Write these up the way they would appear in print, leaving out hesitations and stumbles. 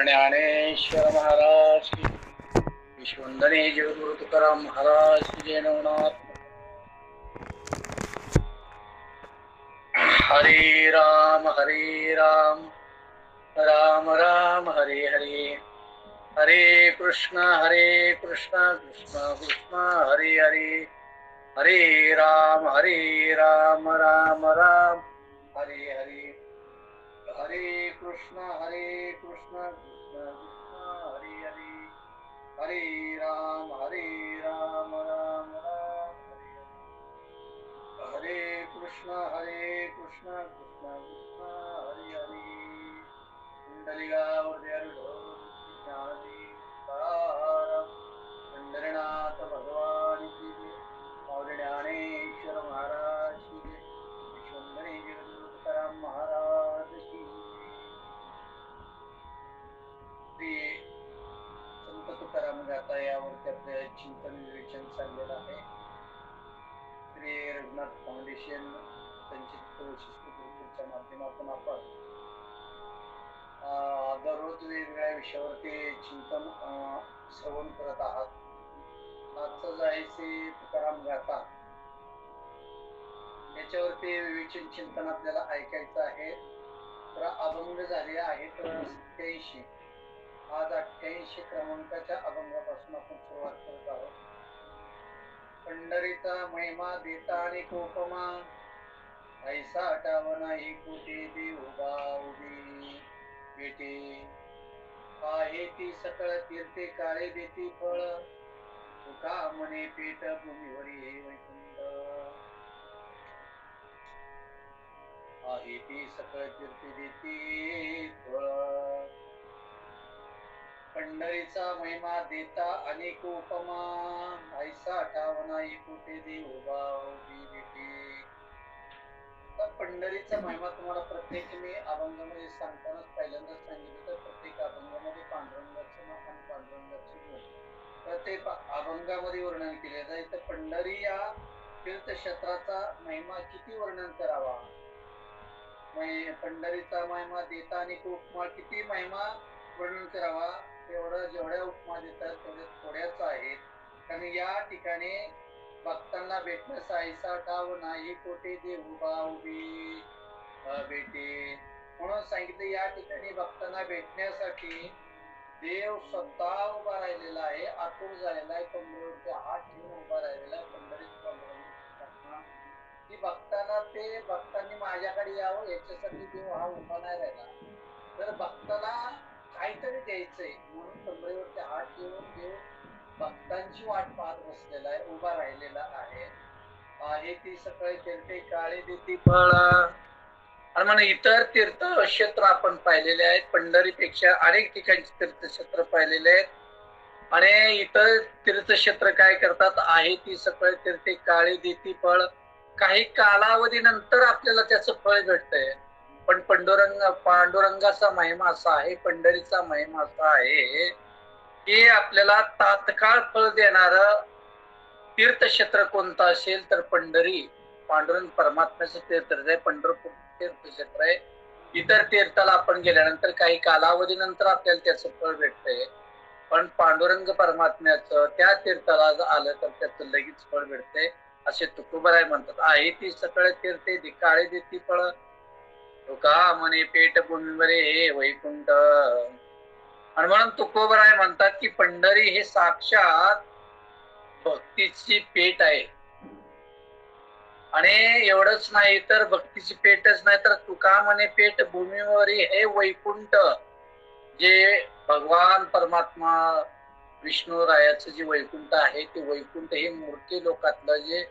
ज्ञानेश्वर महाराज की, विश्ववंदनीय जगद्गुरु तुकाराम महाराज की जय. नवनाथ. हरे राम राम राम हरे हरे, हरे कृष्ण कृष्ण कृष्ण हरे हरे, हरे राम राम राम हरे हरे, हरे कृष्ण कृष्ण कृष्ण हरे हरे, हरे राम राम राम हरे हरे, हरे कृष्ण कृष्ण कृष्ण हरे हरे. पंढरीनाथ भगवान की जय. माऊली ज्ञानेश्वर महाराज की जय. विश्ववंदनीय जगद्गुरु तुकाराम महाराज की जय. संत तुकाराम गाथा यावरती आपले चिंतन विवेचन चाललेलं आहे. श्री रघुनाथ फाउंडेशन संचित वैशिष्ट्य गुरुकुलच्या माध्यमातून आपण दररोज वेगवेगळ्या विषयावरती चिंतन श्रवण करत आहात. आजचं जे आहे ते तुकाराम गाथा याच्यावरती विवेचन चिंतन आपल्याला ऐकायचं आहे. तर अभंग झाले आहेत 87. आज 88 क्रमांकाच्या अभंगापासून आपण सुरुवात करत आहोत. पंढरीचा महिमा देता आणि उपमा, ऐसा आठावा नाही कुठे देव उभी बेटे. आहे ती सकळ तीर्थे काळे देती फळ, तुका म्हणे पेट भूमीवरी हे वैकुंठ. आहे ती सकळ तीर्थे देती फळ, पंढरीचा महिमा देता अनेक उपमा, ऐसा आठावा नाही कुठे देव उभी बेटे. पंढरीचा महिमा तुम्हाला प्रत्येक मी अभंगामध्ये सांगतानाच पहिल्यांदाच सांगितलं. तर प्रत्येक अभंगामध्ये पांडुरंगाचं नाव आणि पांडुरंगाची गुण प्रत्येक अभंगामध्ये वर्णन केले जाईल. तर पंढरी या तीर्थक्षेत्राचा महिमा किती वर्णन करावा. पंढरीचा महिमा देता आणि उपमा किती महिमा वर्णन करावा. तेवढं जेवढ्या उपमा देतात तेवढ्या थोड्याच आहेत. कारण या ठिकाणी भक्तांना भेटण्यास ऐसा ठाव नाही कोठे देव उभी बेटे. म्हणून सांगितलं या ठिकाणी भक्तांना भेटण्यासाठी देव स्वतः उभा राहिलेला आहे, आतुर झालेला आहे, कमरेवरती हात ठेवून उभा राहिलेला आहे. की भक्तांनी माझ्याकडे यावं याच्यासाठी देव हा उभा नाही राहिला. तर भक्ताला काहीतरी द्यायचंय म्हणून कमरेवरती हात ठेवून देव भक्तांची वाट पाहत बसलेला आहे, उभा राहिलेला आहे. आहे ती सकाळी तीर्थे काळे देती फळ. आणि म्हणून इतर तीर्थक्षेत्र आपण पाहिलेले आहेत. पंढरीपेक्षा अनेक ठिकाणचे तीर्थक्षेत्र पाहिलेले आहेत. आणि इतर तीर्थक्षेत्र काय करतात. आहे ती सकाळी तीर्थे काळे देती फळ, काही कालावधीनंतर आपल्याला त्याचं फळ भेटतंय. पण पांडुरंगाचा महिमा असा आहे, पंढरीचा महिमा असा आहे की आपल्याला तात्काळ फळ देणार तीर्थक्षेत्र कोणतं असेल तर पंढरी, पांडुरंग परमात्म्याचं तीर्थ आहे, पंढरपूर तीर्थक्षेत्र आहे. इतर तीर्थाला आपण गेल्यानंतर काही कालावधीनंतर आपल्याला त्याचं फळ भेटतंय. पण पांडुरंग परमात्म्याचं त्या तीर्थाला आलं तर त्याचं लगेच फळ भेटतंय असे तुकोबराय म्हणतात. आहे ती सकळ तीर्थे काळे देती फळ, तुका म्हणे पेट भूमीवरे हे वैकुंठ. आणि म्हणून तुकोबराय म्हणतात की पंढरी हे साक्षात भक्तीची पेट आहे. आणि एवढंच नाही तर भक्तीची पेटच नाही तर तुका म्हणे पेट भूमीवरी हे वैकुंठ, जे भगवान परमात्मा विष्णू रायाचं जे वैकुंठ आहे ते वैकुंठ हे मूर्ती लोकातलं, जे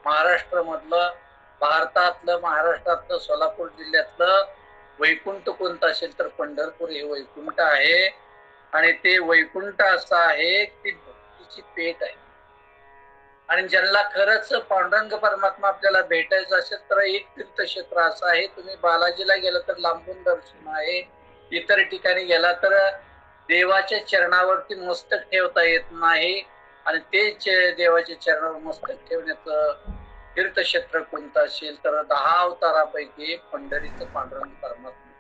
महाराष्ट्र मधलं, भारतातलं, महाराष्ट्रातलं, सोलापूर जिल्ह्यातलं वैकुंठ कोणतं असेल तर पंढरपूर हे वैकुंठ आहे. आणि ते वैकुंठ असं आहे की भक्तीची पेट आहे. आणि ज्यांना खरंच पांडुरंग परमात्मा आपल्याला भेटायचं असेल तर एक तीर्थक्षेत्र असं आहे. तुम्ही बालाजीला गेला तर लांबून दर्शन आहे, इतर ठिकाणी गेला तर देवाच्या चरणावरती मस्तक ठेवता येत नाही. आणि ते देवाच्या चरणावर मस्तक ठेवण्याचं तीर्थक्षेत्र कोणतं असेल तर 10 अवतारापैकी पंढरीचं पांडुरंग परमात्मा.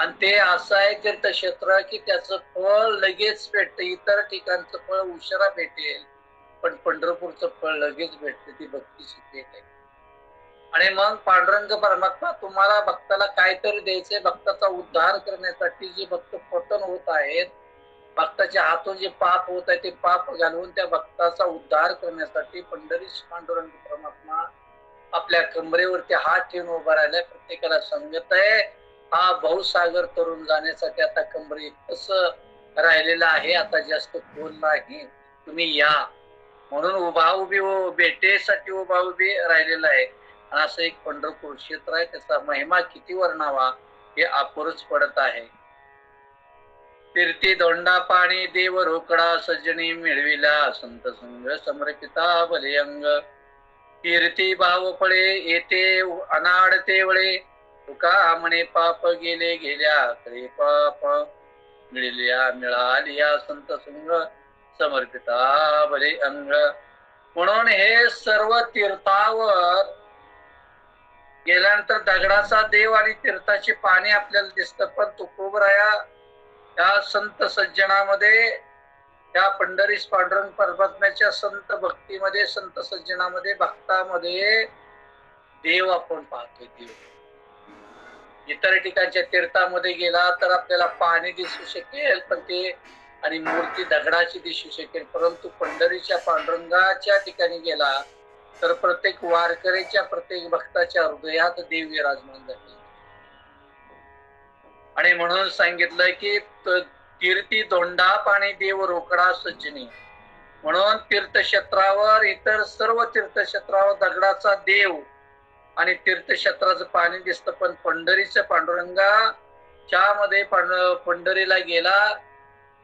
आणि ते असं आहे तीर्थक्षेत्र की त्याचं फळ लगेच भेटतं. इतर ठिकाणचं फळ उशिरा भेटेल, पण पंढरपूरचं फळ लगेच भेटते. ती भक्तीची भेट आहे. आणि मग पांडुरंग परमात्मा तुम्हाला भक्ताला काहीतरी द्यायचंय, भक्ताचा उद्धार करण्यासाठी जे भक्त पतन होत आहेत, भक्ताच्या हातून जे पाप होत आहे ते पाप घालवून त्या भक्ताचा उद्धार करण्यासाठी पंढरीश पांडुरंग परमात्मा आपल्या कमरेवरती हात ठेवून उभा राहिलाय. प्रत्येकाला सांगत आहे, हा भाऊसागर तरुण जाण्यासाठी आता कमरे कसं राहिलेलं आहे, आता जास्त खोल नाही, तुम्ही या म्हणून उभा उभी भेटेसाठी उभा उभी राहिलेला आहे. असं एक पंढरपूर क्षेत्र आहे, त्याचा महिमा किती वर्णावा हे अपुरच पडत आहे. तीर्थी दोंडा पाणी देव रोकडा सज्जनी मिळविला संत संग समर्पिता भलेअंग. कीर्ती भाव फळे येते अनाडते वळे, तुका म्हणे पाप गेले गेल्या कडे पाप, मिळल्या मिळालिया संत संग समर्पिता भले अंग. म्हणून हे सर्व तीर्थावर गेल्यानंतर दगडाचा देव आणि तीर्थाचे पाणी आपल्याला दिसतं, पण तुकोबराया त्या संत सज्जनामध्ये, त्या पंढरीश पांडुरंग परमात्म्याच्या संत भक्तीमध्ये, संत सज्जनामध्ये, भक्तामध्ये देव आपण पाहतोय. देव इतर ठिकाणच्या तीर्थामध्ये गेला तर आपल्याला पाणी दिसू शकेल, पण ते आणि मूर्ती दगडाची दिसू शकेल, परंतु पंढरीच्या पांडुरंगाच्या ठिकाणी गेला तर प्रत्येक वारकऱ्याच्या, प्रत्येक भक्ताच्या हृदयात देव विराजमान झाले. आणि म्हणून सांगितलंय की कीर्ती दोंडा पाणी देव रोकडा सज्जनी. म्हणून तीर्थक्षेत्रावर, इतर सर्व तीर्थक्षेत्रावर दगडाचा देव आणि तीर्थक्षेत्राचं पाणी दिसतं, पण पंढरीच्या पांडुरंगाच्या मध्ये पंढरीला गेला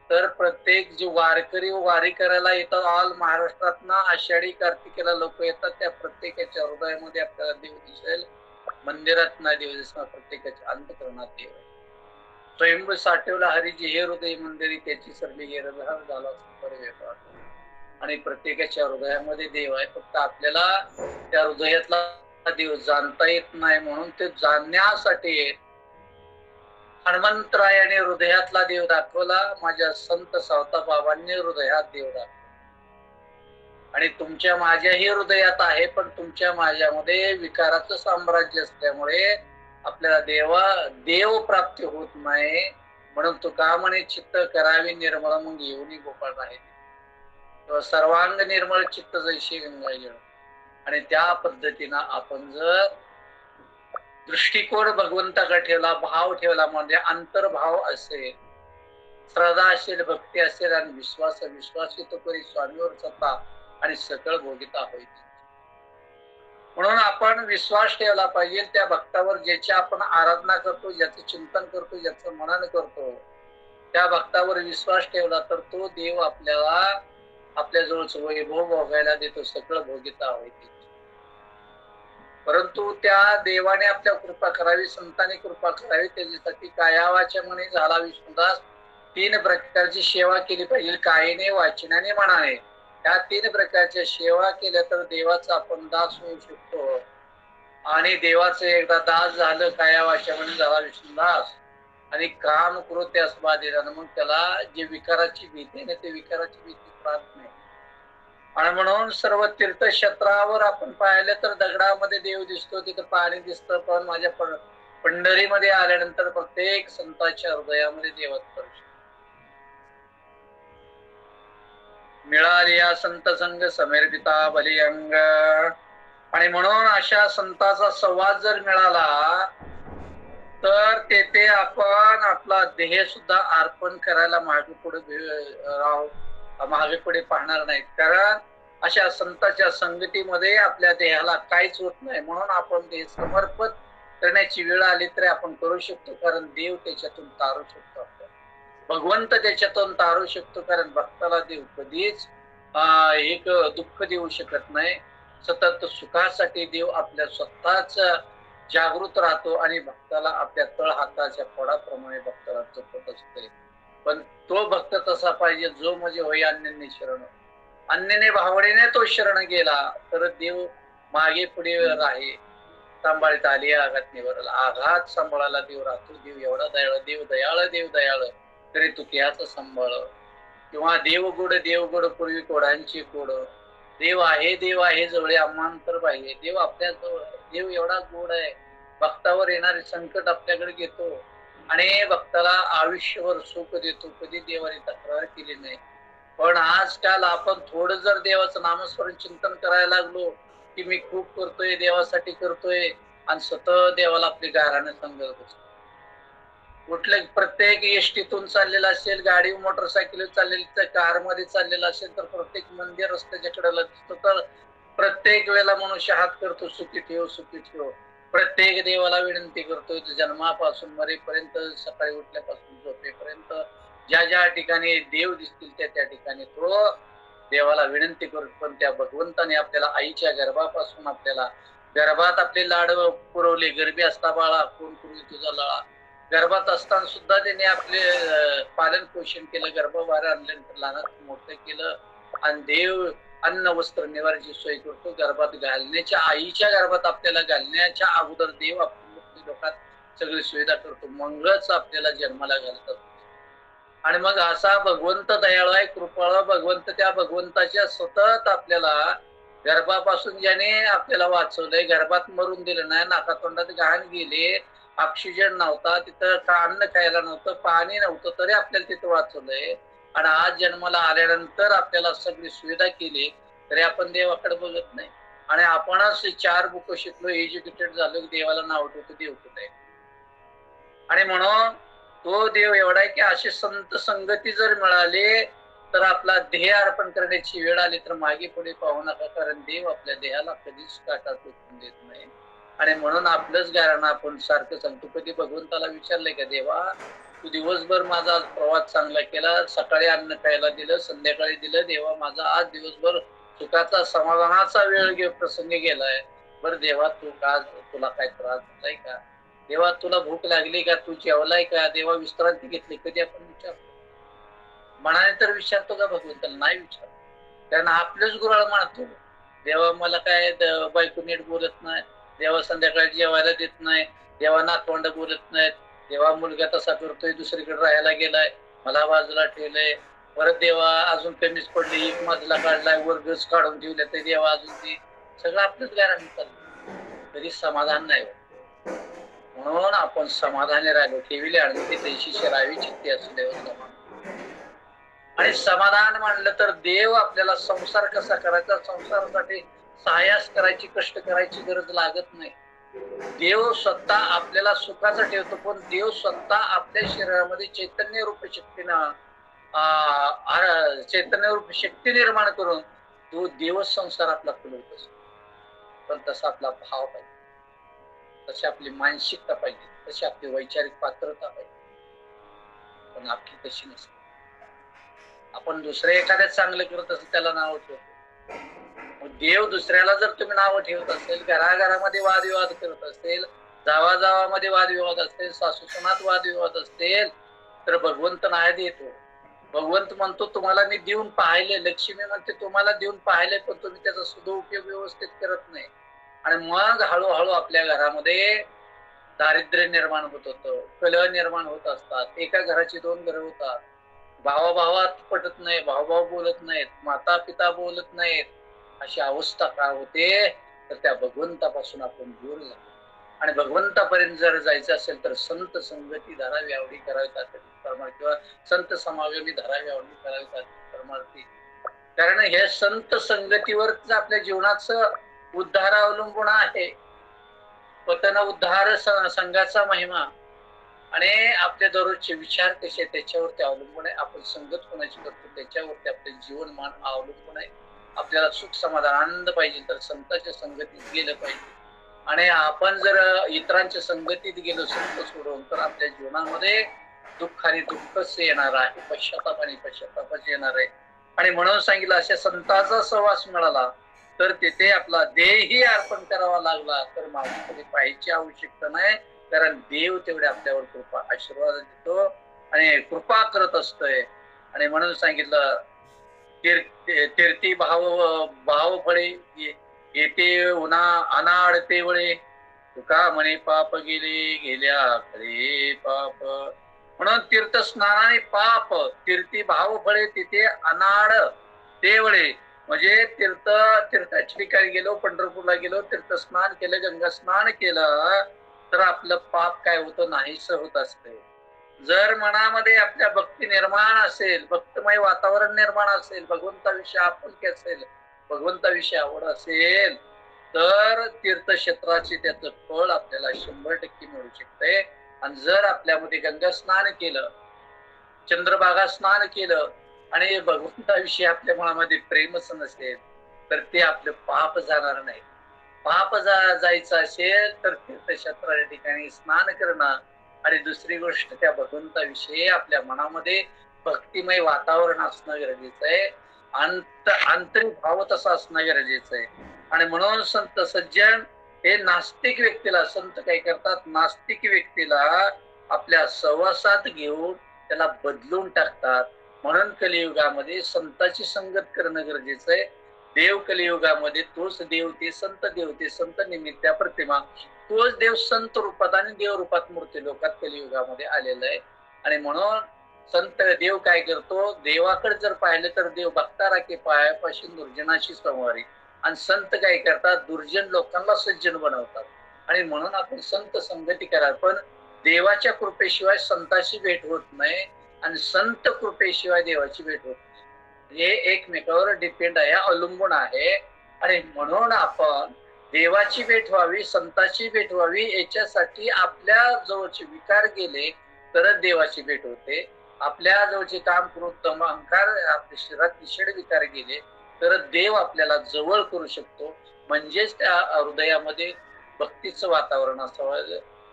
तर प्रत्येक जे वारकरी वारी करायला येतात, ऑल महाराष्ट्रात आषाढी कार्तिकेला लोक येतात, त्या प्रत्येकाच्या हृदयामध्ये आपल्याला देव दिसेल. मंदिरात ना देव दिसणार, प्रत्येकाच्या अंतःकरणात देव. स्वयंभू साठवला हरीजी हे हृदय मंदिरी, त्याची सर्वी गेरधार झाला वेपार. आणि प्रत्येकाच्या हृदयामध्ये देव आहे, फक्त आपल्याला त्या हृदयातला देव जाणता येत नाही. म्हणून ते जाणण्यासाठी हनुमंतरायाने हृदयातला देव दाखवला, माझ्या संत सावता बाबांनी हृदयात देव दाखवला. आणि तुमच्या माझ्याही हृदयात आहे, पण तुमच्या माझ्यामध्ये विकाराचं साम्राज्य असल्यामुळे आपल्याला देव प्राप्ती होत नाही. म्हणून तुका म्हणे चित्त करावी निर्मळ, मग येऊनी गोपाळ राहील. किंवा सर्वांग निर्मळ चित्त जैशी गंगा जळ. आणि त्या पद्धतीनं आपण जर दृष्टिकोन भगवंताकडे ठेवला, भाव ठेवला, म्हणजे अंतर्भाव असेल, श्रद्धा असेल, भक्ती असेल आणि विश्वास येतो करी स्वामीवर सत्ता आणि सकळ भोगिता होईल. म्हणून आपण विश्वास ठेवला पाहिजे त्या भक्तावर, ज्याची आपण आराधना करतो, ज्याचं चिंतन करतो, ज्याचं मनन करतो, त्या भक्तावर विश्वास ठेवला तर तो देव आपल्याला आपल्या जवळच वैभव भोगायला देतो, सकळ भोगिता होईल. परंतु त्या देवाने आपल्या कृपा करावी, संतांनी कृपा करावी, त्याच्यासाठी कायावाच्या मनी झाला विष्णुदास. 3 प्रकारची सेवा केली पाहिजे, कायेने, वाचनाने, मनाने. त्या 3 प्रकारच्या सेवा केल्या तर देवाचा आपण दास होऊ शकतो. आणि देवाचं एकदा दास झालं, कायावाच्या मनी झाला विष्णुदास, आणि काम कृत्यास बाधिरानं, मग त्याला जे विकाराची भीती नाही, ते विकाराची भीती राहत नाही. आणि म्हणून सर्व तीर्थक्षेत्रावर आपण पाहिलं तर दगडामध्ये देव दिसतो, तिथं पाणी दिसतं, पण माझ्या पंढरीमध्ये आल्यानंतर प्रत्येक संतांच्या हृदयामध्ये देवत्व मिळाली या संत संग समर्पिता बलिअंग. आणि म्हणून अशा संताचा संवाद जर मिळाला तर तेथे आपण आपला देह सुद्धा अर्पण करायला मागे पुढे पाहणार नाहीत, कारण अशा संतांच्या संगतीमध्ये आपल्या देहाला काहीच होत नाही. म्हणून आपण देह समर्पित करण्याची वेळ आली तरी आपण करू शकतो, कारण देव त्याच्यातून तारू शकतो, भगवंत त्याच्यातून तारू शकतो, कारण भक्ताला देव कधीच एक दुःख देऊ शकत नाही. सतत सुखासाठी देव आपल्या स्वतःच जागृत राहतो आणि भक्ताला आपल्या तळ हाताच्या फोडाप्रमाणे भक्ताला जपत असते. पण तो भक्त तसा पाहिजे जो म्हणजे होई अन्याने शरण, अन्याने भावनेने तो शरण गेला तर देव मागे पुढे राहे. सांभाळीत आली आघात निवरला. आघात सांभाळायला देव राहतो. देव एवढा दयाळ, देव दयाळ तरी तू त्याच सांभाळ. किंवा देव गोड पूर्वी कोडांची कोड. देव आहे जवळे अमांतर बाह्य. देव आपल्या जवळ आहे. देव एवढा गोड आहे. भक्तावर येणारे संकट आपल्याकडे घेतो आणि भक्ताला आयुष्यभर सुख देतो. कधी देवाने तक्रार केली नाही. पण आजकाल आपण थोडं जर देवाचं नामस्मरण चिंतन करायला लागलो की मी खूप करतोय, देवासाठी करतोय आणि सतत देवाला आपली गाराने सांगत बसतो. कुठल्या प्रत्येक एसटीतून चाललेला असेल, गाडी मोटरसायकल चाललेली, कार मध्ये चाललेला असेल तर प्रत्येक मंदिर रस्त्याच्या कडेला दिसतो तर प्रत्येक वेळेला मनुष्य हात करतो सुखी ठेव सुखी ठेव. प्रत्येक देवाला विनंती करतोय जन्मापासून मरेपर्यंत, सकाळी उठल्यापासून झोपेपर्यंत ज्या ज्या ठिकाणी देव दिसतील त्या ठिकाणी तो देवाला विनंती करतो. पण त्या भगवंताने आपल्याला आईच्या गर्भापासून आपल्याला गर्भात आपले लाड पुरवले. गर्भी असता बाळा कोण पूर्वी तुझा लळा. गर्भात असताना सुद्धा त्याने आपले पालन पोषण केलं. गर्भभार आणल्यानंतर लहानात मोठं केलं आणि देव अन्न वस्त्र निवाराची सोय करतो. गर्भात घालण्याच्या आईच्या गर्भात आपल्याला घालण्याच्या अगोदर देव आपल्या लोकात सगळी सुविधा करतो. मगच आपल्याला जन्माला घालतात. आणि मग असा भगवंत दयाळू आहे, कृपाळू भगवंत. त्या भगवंताच्या सतत आपल्याला गर्भापासून ज्याने आपल्याला वाचवलंय, गर्भात मरून दिलं नाही, नाकातोंडात घाण गेले, ऑक्सिजन नव्हता, तिथं अन्न खायला नव्हतं, पाणी नव्हतं, तरी आपल्याला तिथं वाचवलंय. आणि आज जन्माला आल्यानंतर आपल्याला सगळी सुविधा केली तरी आपण देवाकडे बघत नाही. आणि आपणच 4 बुक शिकलो, एज्युकेटेड झालो, देवाला नाव ठेवतो देव कुठे. आणि म्हणून तो देव एवढा आहे की अशी संत संगती जर मिळाली तर आपला देह अर्पण करण्याची वेळ आली तर मागे पुढे पाहू नका, कारण देव आपल्या देहाला कधीच काटा टोचून देत नाही. आणि म्हणून आपलंच गाणं आपण सारखं सांगतो. कधी भगवंताला विचारलंय का देवा तू दिवसभर माझा आज प्रवास चांगला केला, सकाळी अन्न खायला दिलं, संध्याकाळी दिलं, देवा माझा आज दिवसभर सुखाचा समाधानाचा वेळ प्रसंग गेलाय, बरं देवा तू का तुला काय त्रास झालाय का, देवा तुला भूक लागली का, तू जेवलाय का, देवा विश्रांती घेतली, कधी आपण विचारतो? मनाने तर विचारतो का भगवंताला? नाही विचारतो. कारण आपलंच गुराळ मानतो. देवा मला काय बायको नीट बोलत नाही, देवा संध्याकाळी जेवायला देत नाही, देवा नातवंड बोलत नाहीत, देवा मुलगा तसा करतोय, दुसरीकडे राहायला गेलाय, मला बाजूला ठेवलंय, परत देवा अजून कमीच पडली, एक मजला काढलाय, वर्गच काढून ठेवले, तर देवा अजून ती सगळं आपलंच गारण चाललं, तरी समाधान नाही. म्हणून आपण समाधानी राहिलो. ठेविले अडते तैशी शरावी चित्ते असले समाधान. आणि समाधान मानलं तर देव आपल्याला संसार कसा करायचा, संसारासाठी सहाय्यास करायची, कष्ट करायची गरज लागत नाही. देव स्वतः आपल्याला सुखाचं ठेवतो, पण देव स्वतः आपल्या शरीरामध्ये चैतन्य रूप शक्तीनं चैतन्य रूप शक्ती निर्माण करून तो देव संसार आपला फुलवत असतो. पण तसा आपला भाव पाहिजे, तशी आपली मानसिकता पाहिजे, तशी आपली वैचारिक पात्रता पाहिजे. पण आपली तशी नसते. आपण दुसऱ्या एखाद्या चांगलं करत असेल त्याला नाव ठेवतो. मग देव दुसऱ्याला जर तुम्ही नाव ठेवत असेल, घराघरामध्ये वादविवाद करत असेल, जावाजावामध्ये वादविवाद असतील, सासू सुनात वादविवाद असतील, तर भगवंत नाही देतो. भगवंत म्हणतो तुम्हाला मी देऊन पाहिले, लक्ष्मी म्हणते तुम्हाला देऊन पाहिले, पण तुम्ही त्याचा सदुपयोग व्यवस्थित करत नाही. आणि मग हळूहळू आपल्या घरामध्ये दारिद्र्य निर्माण होत होतं, कलह निर्माण होत असतात, एका घराची 2 घरं होतात, भावाभावात पटत नाही, भावभाव बोलत नाहीत, माता पिता बोलत नाहीत, अशी अवस्था का होते? तर त्या भगवंतापासून आपण दूर जातो. आणि भगवंतापर्यंत जर जायचं असेल तर संत संगती धरावी आवडी करावी परमार्थी, किंवा संत समावेमी धरावी आवडी करावी परमार्थी. कारण हे संत संगतीवरच आपल्या जीवनाचं उद्धार अवलंबून आहे. पतन उद्धार संघाचा महिमा आणि आपले दररोजचे विचार कसे त्याच्यावरती अवलंबून आहे. आपण संगत कोणाची करतो त्याच्यावरती आपले जीवनमान अवलंबून आहे. आपल्याला सुख समाधान आनंद पाहिजे तर संतांच्या संगतीत गेलं पाहिजे. आणि आपण जर इतरांच्या संगतीत गेलो संत सोडून तर आपल्या जीवनामध्ये दुःख आणि दुःखच येणार आहे, पश्चाताप आणि पश्चातापच येणार आहे. आणि म्हणून सांगितलं अशा संतांचा सहवास मिळाला तर तिथे आपला देहही अर्पण करावा लागला तर माझी कधी पाहायची आवश्यकता नाही, कारण देव तेवढे आपल्यावर कृपा आशीर्वाद देतो आणि कृपा करत असतोय. आणि म्हणून सांगितलं तीर्थी भाव फळे येते उन्हा अनाडते वळे, तुका म्हणे पाप गेले गेल्या खरे पाप. म्हणून तीर्थ स्नानाने पाप, तीर्थी भाव फळे तिथे अनाड तेवळे. म्हणजे तीर्थाच्या ठिकाणी गेलो, पंढरपूरला गेलो, तीर्थ स्नान केलं, गंगा स्नान केलं तर आपलं पाप काय होतं, नाहीस होत असते. जर मनामध्ये आपल्या भक्ती निर्माण असेल, भक्तमय वातावरण निर्माण असेल, भगवंताविषयी आपुलकी असेल, भगवंताविषयी आवड असेल तर तीर्थक्षेत्राचे त्याचं फळ आपल्याला 100% मिळू शकते. आणि जर आपल्यामध्ये गंगा स्नान केलं, चंद्रभागा स्नान केलं आणि भगवंताविषयी आपल्या मनामध्ये प्रेमच नसेल तर ते आपलं पाप जाणार नाही. पाप जायचं असेल तर तीर्थक्षेत्राच्या ठिकाणी स्नान करणं आणि दुसरी गोष्ट त्या भगवंताविषयी आपल्या मनामध्ये भक्तिमय वातावरण असणं गरजेचं आहे. आंतरिक भाव तसा असणं गरजेचं आहे. आणि म्हणून संत सज्जन हे नास्तिक व्यक्तीला, संत काय करतात, नास्तिक व्यक्तीला आपल्या सहवासात घेऊन त्याला बदलून टाकतात. म्हणून कलियुगामध्ये संताची संगत करणं गरजेचं आहे. देव कलियुगामध्ये तोच देव, ते संत देव, ते संत निमित्त प्रतिमा, तोच देव संत रूपात आणि देव रूपात मूर्ती लोकात कलियुगामध्ये आलेला आहे. आणि म्हणून संत देव काय करतो, देवाकडे जर पाहिलं तर देव भक्ता राखे पायापाशी दुर्जनाशी संवारी. आणि संत काय करतात, दुर्जन लोकांना सज्जन बनवतात. आणि म्हणून आपण संत संगती करा. पण देवाच्या कृपेशिवाय संताची भेट होत नाही आणि संत कृपेशिवाय देवाची भेट होत नाही. हे एकमेकावर डिपेंड आहे, अवलंबून आहे. आणि म्हणून आपण देवाची भेट व्हावी, संताची भेट व्हावी, याच्यासाठी आपल्या जवळचे विकार गेले तर देवाची भेट होते. आपल्या जवळचे काम क्रोध अहंकार, आपल्या शरीरात निषेध विकार गेले तर देव आपल्याला जवळ करू शकतो. म्हणजेच त्या हृदयामध्ये भक्तीचं वातावरण असावं,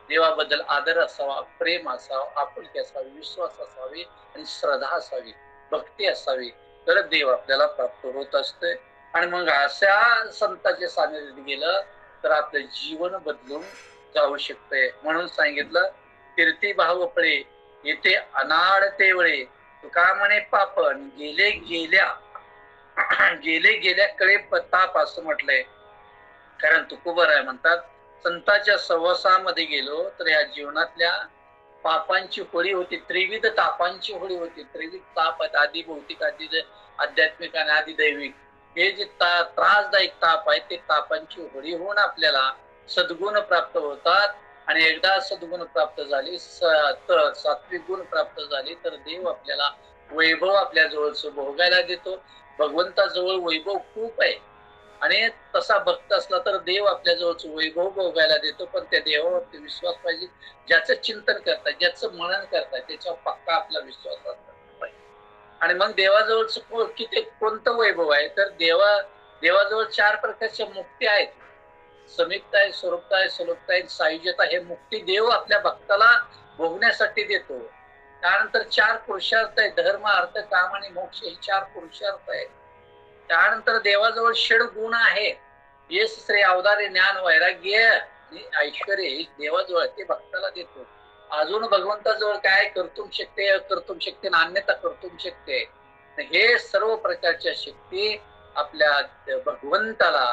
देवाबद्दल आदर असावा, प्रेम असावं, आपुलकी असावी, विश्वास असावी आणि श्रद्धा असावी, भक्ती असावी तर देव आपल्याला प्राप्त होत असते. आणि मग अशा संतांच्या सानिध्यात गेलं तर आपलं जीवन बदलून जाऊ शकते. म्हणून सांगितलं, कीर्ती भाव फळे येथे अनाड तेवळे, तुका म्हणे पाप गेले गेल्या गेले गेल्या कळे ताप असं म्हटलंय. कारण तुकोबराय म्हणतात, संतांच्या सहवासामध्ये गेलो तर या जीवनातल्या पापांची होळी होती, त्रिविध तापांची होळी होती. त्रिविध ताप आहेत, आधी भौतिक, आधी आध्यात्मिक आणि आधी दैविक. हे जे त्रासदायक ताप आहे ते तापांची होळी होऊन आपल्याला सद्गुण प्राप्त होतात. आणि एकदा सद्गुण प्राप्त झाली तर सात्विक गुण प्राप्त झाली तर देव आपल्याला वैभव आपल्या जवळच भोगायला देतो. भगवंताजवळ वैभव खूप आहे आणि तसा भक्त असला तर देव आपल्या जवळच वैभव भोगायला देतो. पण त्या देवावरती विश्वास पाहिजे. ज्याचं चिंतन करतात, ज्याचं मनन करतात, त्याच्यावर पक्का आपला विश्वास असला पाहिजे. आणि मग देवाजवळच किती कोणतं वैभव आहे तर देवाजवळ 4 प्रकारच्या मुक्ती आहेत. समीपता आहे, स्वरूपता आहे, सलोकता आहे, सायुज्यता. हे मुक्ती देव आपल्या भक्ताला भोगण्यासाठी देतो. त्यानंतर 4 पुरुषार्थ आहे, धर्म, अर्थ, काम आणि मोक्ष. हे 4 पुरुषार्थ आहेत. त्यानंतर देवाजवळ षड गुण आहे, यश, श्रेय, औदार्य, ज्ञान, वैराग्य आणि ऐश्वर. देवाजवळ ते भक्ताला देतो. अजून भगवंताजवळ काय, कर्तुम शक्ती, अकर्तुम शक्ती, नान्यता कर्तुम शक्ती. हे सर्व प्रकारच्या शक्ती आपल्या भगवंताला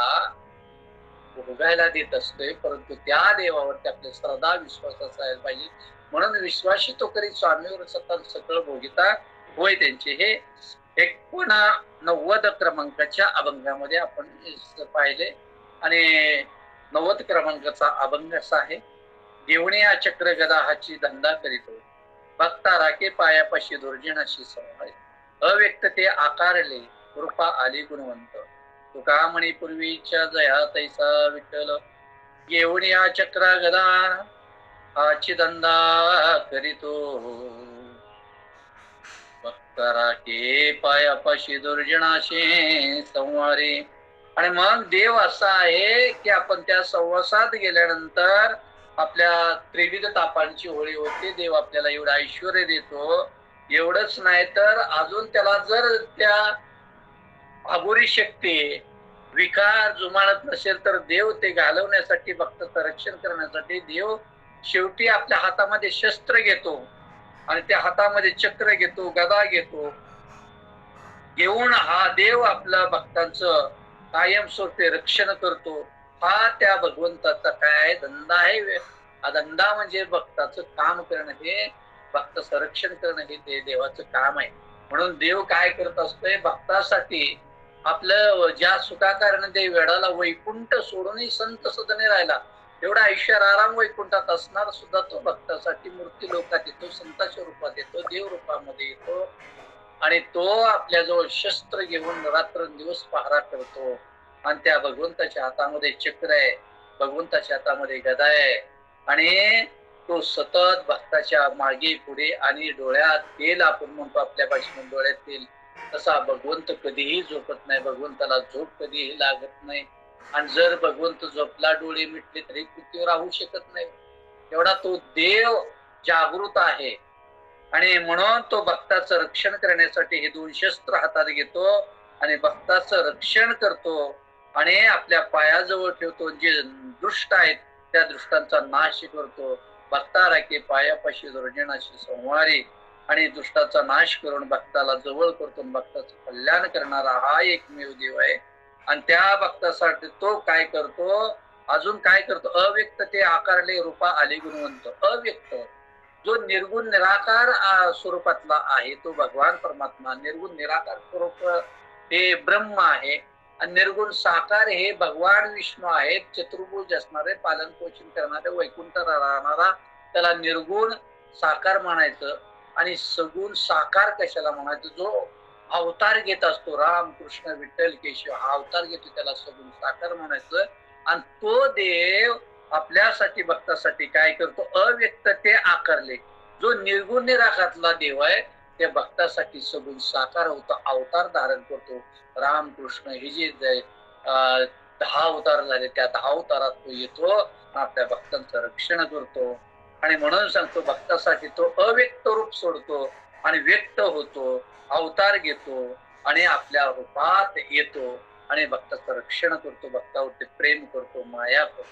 भोगायला देत असतोय. परंतु त्या देवावरती आपल्या श्रद्धा, विश्वास असायला पाहिजे. म्हणून विश्वासी तो करी स्वामीवर सतत सकळ भोगिता होय त्यांचे. हे 89 क्रमांकाच्या अभंगामध्ये आपण पाहिले. आणि 90 क्रमांकाचा अभंग असा आहे, देवण्या चक्र गदा हाची धंदा करीतो, भक्ता राखे पायापाशी दुर्जनाशी संवारी, अव्यक्त ते आकारले कृपा आली गुणवंत, तुका म्हणे पूर्वीच्या जया तैसा विठ्ठल, येवण्या चक्र गदा हाची धंदा करीतो, भक्ता राखे पायापाशी दुर्जनाशी संवारी. आणि मग देव असा आहे की आपण त्या सहवासात गेल्यानंतर आपल्या त्रिविध तापांची होळी होते. देव आपल्याला एवढं ऐश्वर देतो. एवढंच नाही तर अजून त्याला जर त्या अघोरी शक्ती विकार जुमानत नसेल तर देव ते घालवण्यासाठी, भक्ताचं रक्षण करण्यासाठी देव शेवटी आपल्या हातामध्ये शस्त्र घेतो आणि त्या हातामध्ये चक्र घेतो, गदा घेतो. घेऊन हा देव आपल्या भक्तांचं कायमस्वरूपी रक्षण करतो. हा त्या भगवंताचा काय धंदा आहे. हा धंदा म्हणजे भक्ताचं काम करणं, हे भक्त संरक्षण करणं, हे देवाचं काम आहे. म्हणून देव काय करत असतोय, भक्तासाठी आपलं ज्या सुखाकारण ते वेळाला वैकुंठ सोडूनही संत सदने राहिला, एवढा ऐश्वर आराम वैकुंठात असणार सुद्धा तो भक्तासाठी मूर्ती लोकात येतो, संताच्या रूपात येतो, देव रूपामध्ये येतो. आणि तो आपल्याजवळ शस्त्र घेऊन रात्रंदिवस पहारा करतो. आणि त्या भगवंताच्या हातामध्ये चक्र आहे, भगवंताच्या हातामध्ये गदा आहे. आणि तो सतत भक्ताच्या मागे पुढे, आणि डोळ्यात तेल, आपण म्हणतो आपल्या भाषेमध्ये डोळ्यात तेल, तसा भगवंत कधीही झोपत नाही, भगवंताला झोप कधीही लागत नाही. आणि जर भगवंत झोपला, डोळे मिटले, तरी पृथ्वीवर राहू शकत नाही. एवढा तो देव जागृत आहे. आणि म्हणून तो भक्ताचं रक्षण करण्यासाठी हे दोन शस्त्र हातात घेतो आणि भक्ताचं रक्षण करतो आणि आपल्या पायाजवळ ठेवतो. जे दुष्ट आहेत त्या दुष्टांचा नाश करतो. भक्ता राखे पायापाशी दुर्जनाशी संवारी, आणि दुष्टाचा नाश करून भक्ताला जवळ करतो. भक्ताचं कल्याण करणारा हा एकमेव देव आहे. आणि त्या भक्तासाठी तो काय करतो, अजून काय करतो, अव्यक्त ते आकारले रूपा आले गुणवंत. अव्यक्त जो निर्गुण निराकार स्वरूपातला आहे तो भगवान परमात्मा. निर्गुण निराकार स्वरूप हे ब्रह्म आहे, आणि निर्गुण साकार हे भगवान विष्णू आहेत. चतुर्भुज असणारे, पालन पोषण करणारे, वैकुंठात राहणारा, त्याला निर्गुण साकार म्हणायचं. आणि सगुण साकार कशाला म्हणायचं, जो अवतार घेत असतो, राम कृष्ण विठ्ठल केशव हा अवतार घेतो, त्याला सगुण साकार म्हणायचं. आणि तो देव आपल्यासाठी भक्तासाठी काय करतो, अव्यक्त ते आकारले. जो निर्गुण निराकारातला देव आहे त्या भक्तासाठी सगुण साकार होतो, अवतार धारण करतो. राम कृष्ण हे जे 10 अवतार झाले, त्या 10 अवतारात तो येतो, आपल्या भक्तांचं रक्षण करतो. आणि म्हणून सांगतो, भक्तासाठी तो अव्यक्त रूप सोडतो आणि व्यक्त होतो, अवतार घेतो आणि आपल्या रूपात येतो आणि भक्ताचं रक्षण करतो, भक्तावरती प्रेम करतो, माया करतो.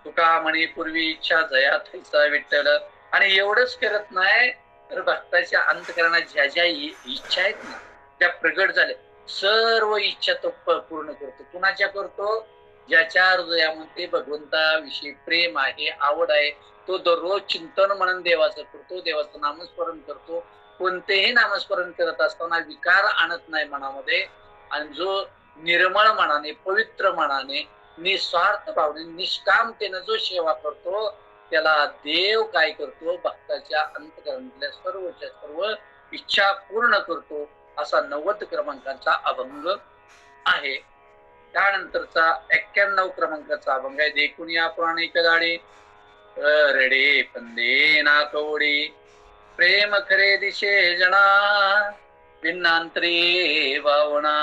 तुका म्हणे पूर्वी इच्छा जया थैसा विठ्ठल. आणि एवढंच करत नाही तर भक्ताच्या अंतकरणात ज्या ज्या इच्छा आहेत ना त्या प्रगट झाल्या, सर्व इच्छा तो पूर्ण करतो. कुणाच्या करतो, ज्याच्या हृदयामध्ये भगवंताविषयी प्रेम आहे, आवड आहे, तो दररोज चिंतन म्हणून देवाचं करतो, देवाचं नामस्मरण करतो. कोणतेही नामस्मरण करत असताना विकार आणत नाही मनामध्ये. आणि जो निर्मळ मनाने, पवित्र मनाने, निस्वार्थ भावने, निष्कामतेने जो सेवा करतो त्याला देव काय करतो, भक्ताच्या अंतकरणातल्या सर्वच्या सर्व इच्छा पूर्ण करतो. असा 90 क्रमांकाचा अभंग आहे. त्यानंतरचा 91 क्रमांकाचा अभंग आहे. देखून या पुराणिक दाडी रडे पंदे ना कवडी, प्रेम खरे दिशे जना, भिन्नांतरी भावना,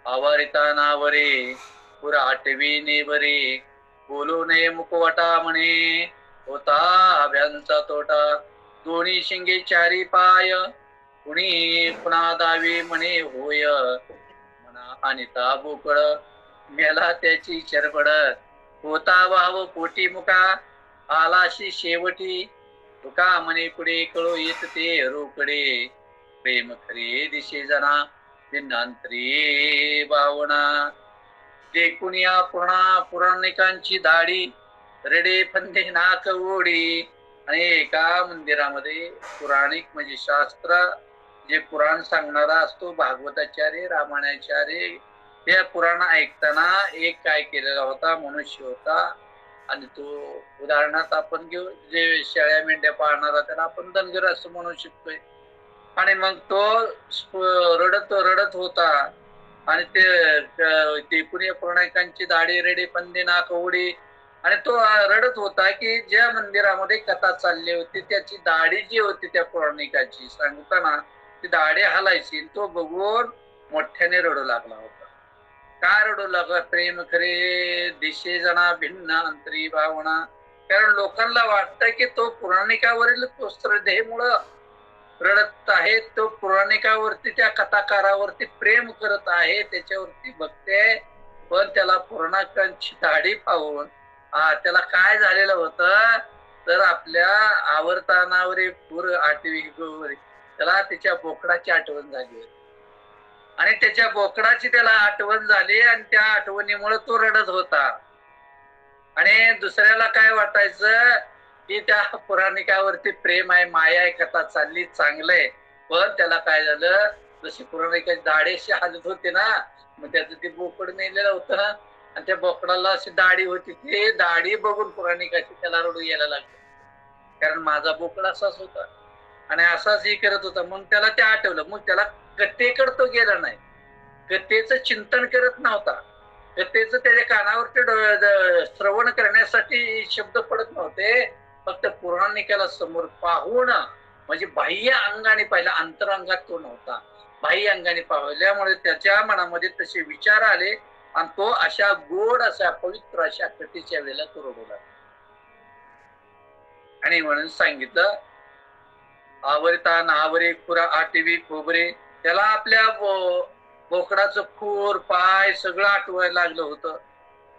आवारिता नावरे पुरा आठवी नेबरे, बोलू नये मुखवटा म्हणे होता अभ्यांचा तोटा, दोन्ही शिंगे चारी पाय कुणी पुन्हा दावी म्हणे होय, म्हणा अनिता बोकळ मेला त्याची चरबड, होता भाव पोटी मुका आलाशी शेवटी, तुका म्हणे पुढे कळो येत ते रोकडे, प्रेम खरे दिशे जना भिन्नांतरी भावना. देखून या पुराणिकांची दाढी रडे फंदे नाक ओढी. आणि एका मंदिरामध्ये पुराणिक म्हणजे शास्त्र जे पुराण सांगणारा असतो, भागवताचार्य, रामायणाचार्य, त्या पुराण ऐकताना एक काय केलेला होता, मनुष्य होता. आणि तो उदाहरणार्थ आपण घेऊ, जे शेळ्या मेंढ्या पाळणारा त्याला आपण धनगर असं म्हणू शकतोय. आणि मग तो रडत रडत होता. आणि ते पुणे पुराणिकांची दाढी रेडे पंदे नाक उडी. आणि तो रडत होता की ज्या मंदिरामध्ये कथा चालली होती त्याची दाढी जी होती त्या पौराणिकाची सांगताना ती दाढी हलायची, तो बघून मोठ्याने रडू लागला होता. का रडू लागला, प्रेम खरे दिशे जना भिन्न अंतरी भावना. कारण लोकांना वाटतं की तो पुराणिकावरील तो श्रद्धेमुळं रडत आहे, तो पुराणिकावरती, त्या कथाकारावरती प्रेम करत आहे, त्याच्यावरती भक्ती आहे. पण त्याला पुराणिकांची दाढी पाहून त्याला काय झालेलं होतं, तर आपल्या आवर्तनावर पूर आठवी त्याला त्याच्या बोकडाची आठवण झाली होती. आणि त्याच्या बोकडाची त्याला आठवण झाली आणि त्या आठवणीमुळे तो रडत होता. आणि दुसऱ्याला काय वाटायचं की त्या पुराणिकावरती प्रेम आहे, माया आहे, कथा चालली, चांगलंय. पण त्याला काय झालं, जशी पुराणिकाची दाढीशी हालत होती ना, मग त्याचं ते बोकड मेलेलं होतं ना, आणि त्या बोकडाला अशी दाढी होती, ती दाढी बघून पुराणिकाची त्याला रडू यायला लागलं. कारण माझा बोकड असाच होता आणि असाच हे करत होता. मग त्याला ते आठवलं. मग त्याला कथेकडे तो गेला नाही, कथेचं चिंतन करत नव्हता, कथेचं त्याच्या कानावरती श्रवण करण्यासाठी शब्द पडत नव्हते. फक्त पौराणिकाला समोर पाहून, म्हणजे बाह्य अंगाने पाहिलं, अंतरंगात तो नव्हता, बाह्य अंगाने पाहिल्यामुळे त्याच्या मनामध्ये तसे विचार आले आणि तो अशा गोड अशा पवित्र अशा कथेच्या वेळेला तो रडू लागला. आणि म्हणून सांगितलं, आवरता नावरे खुरा आठवी खोबरे. त्याला आपल्या बोकडाचं खूर पाय सगळं आठवायला लागलं होतं.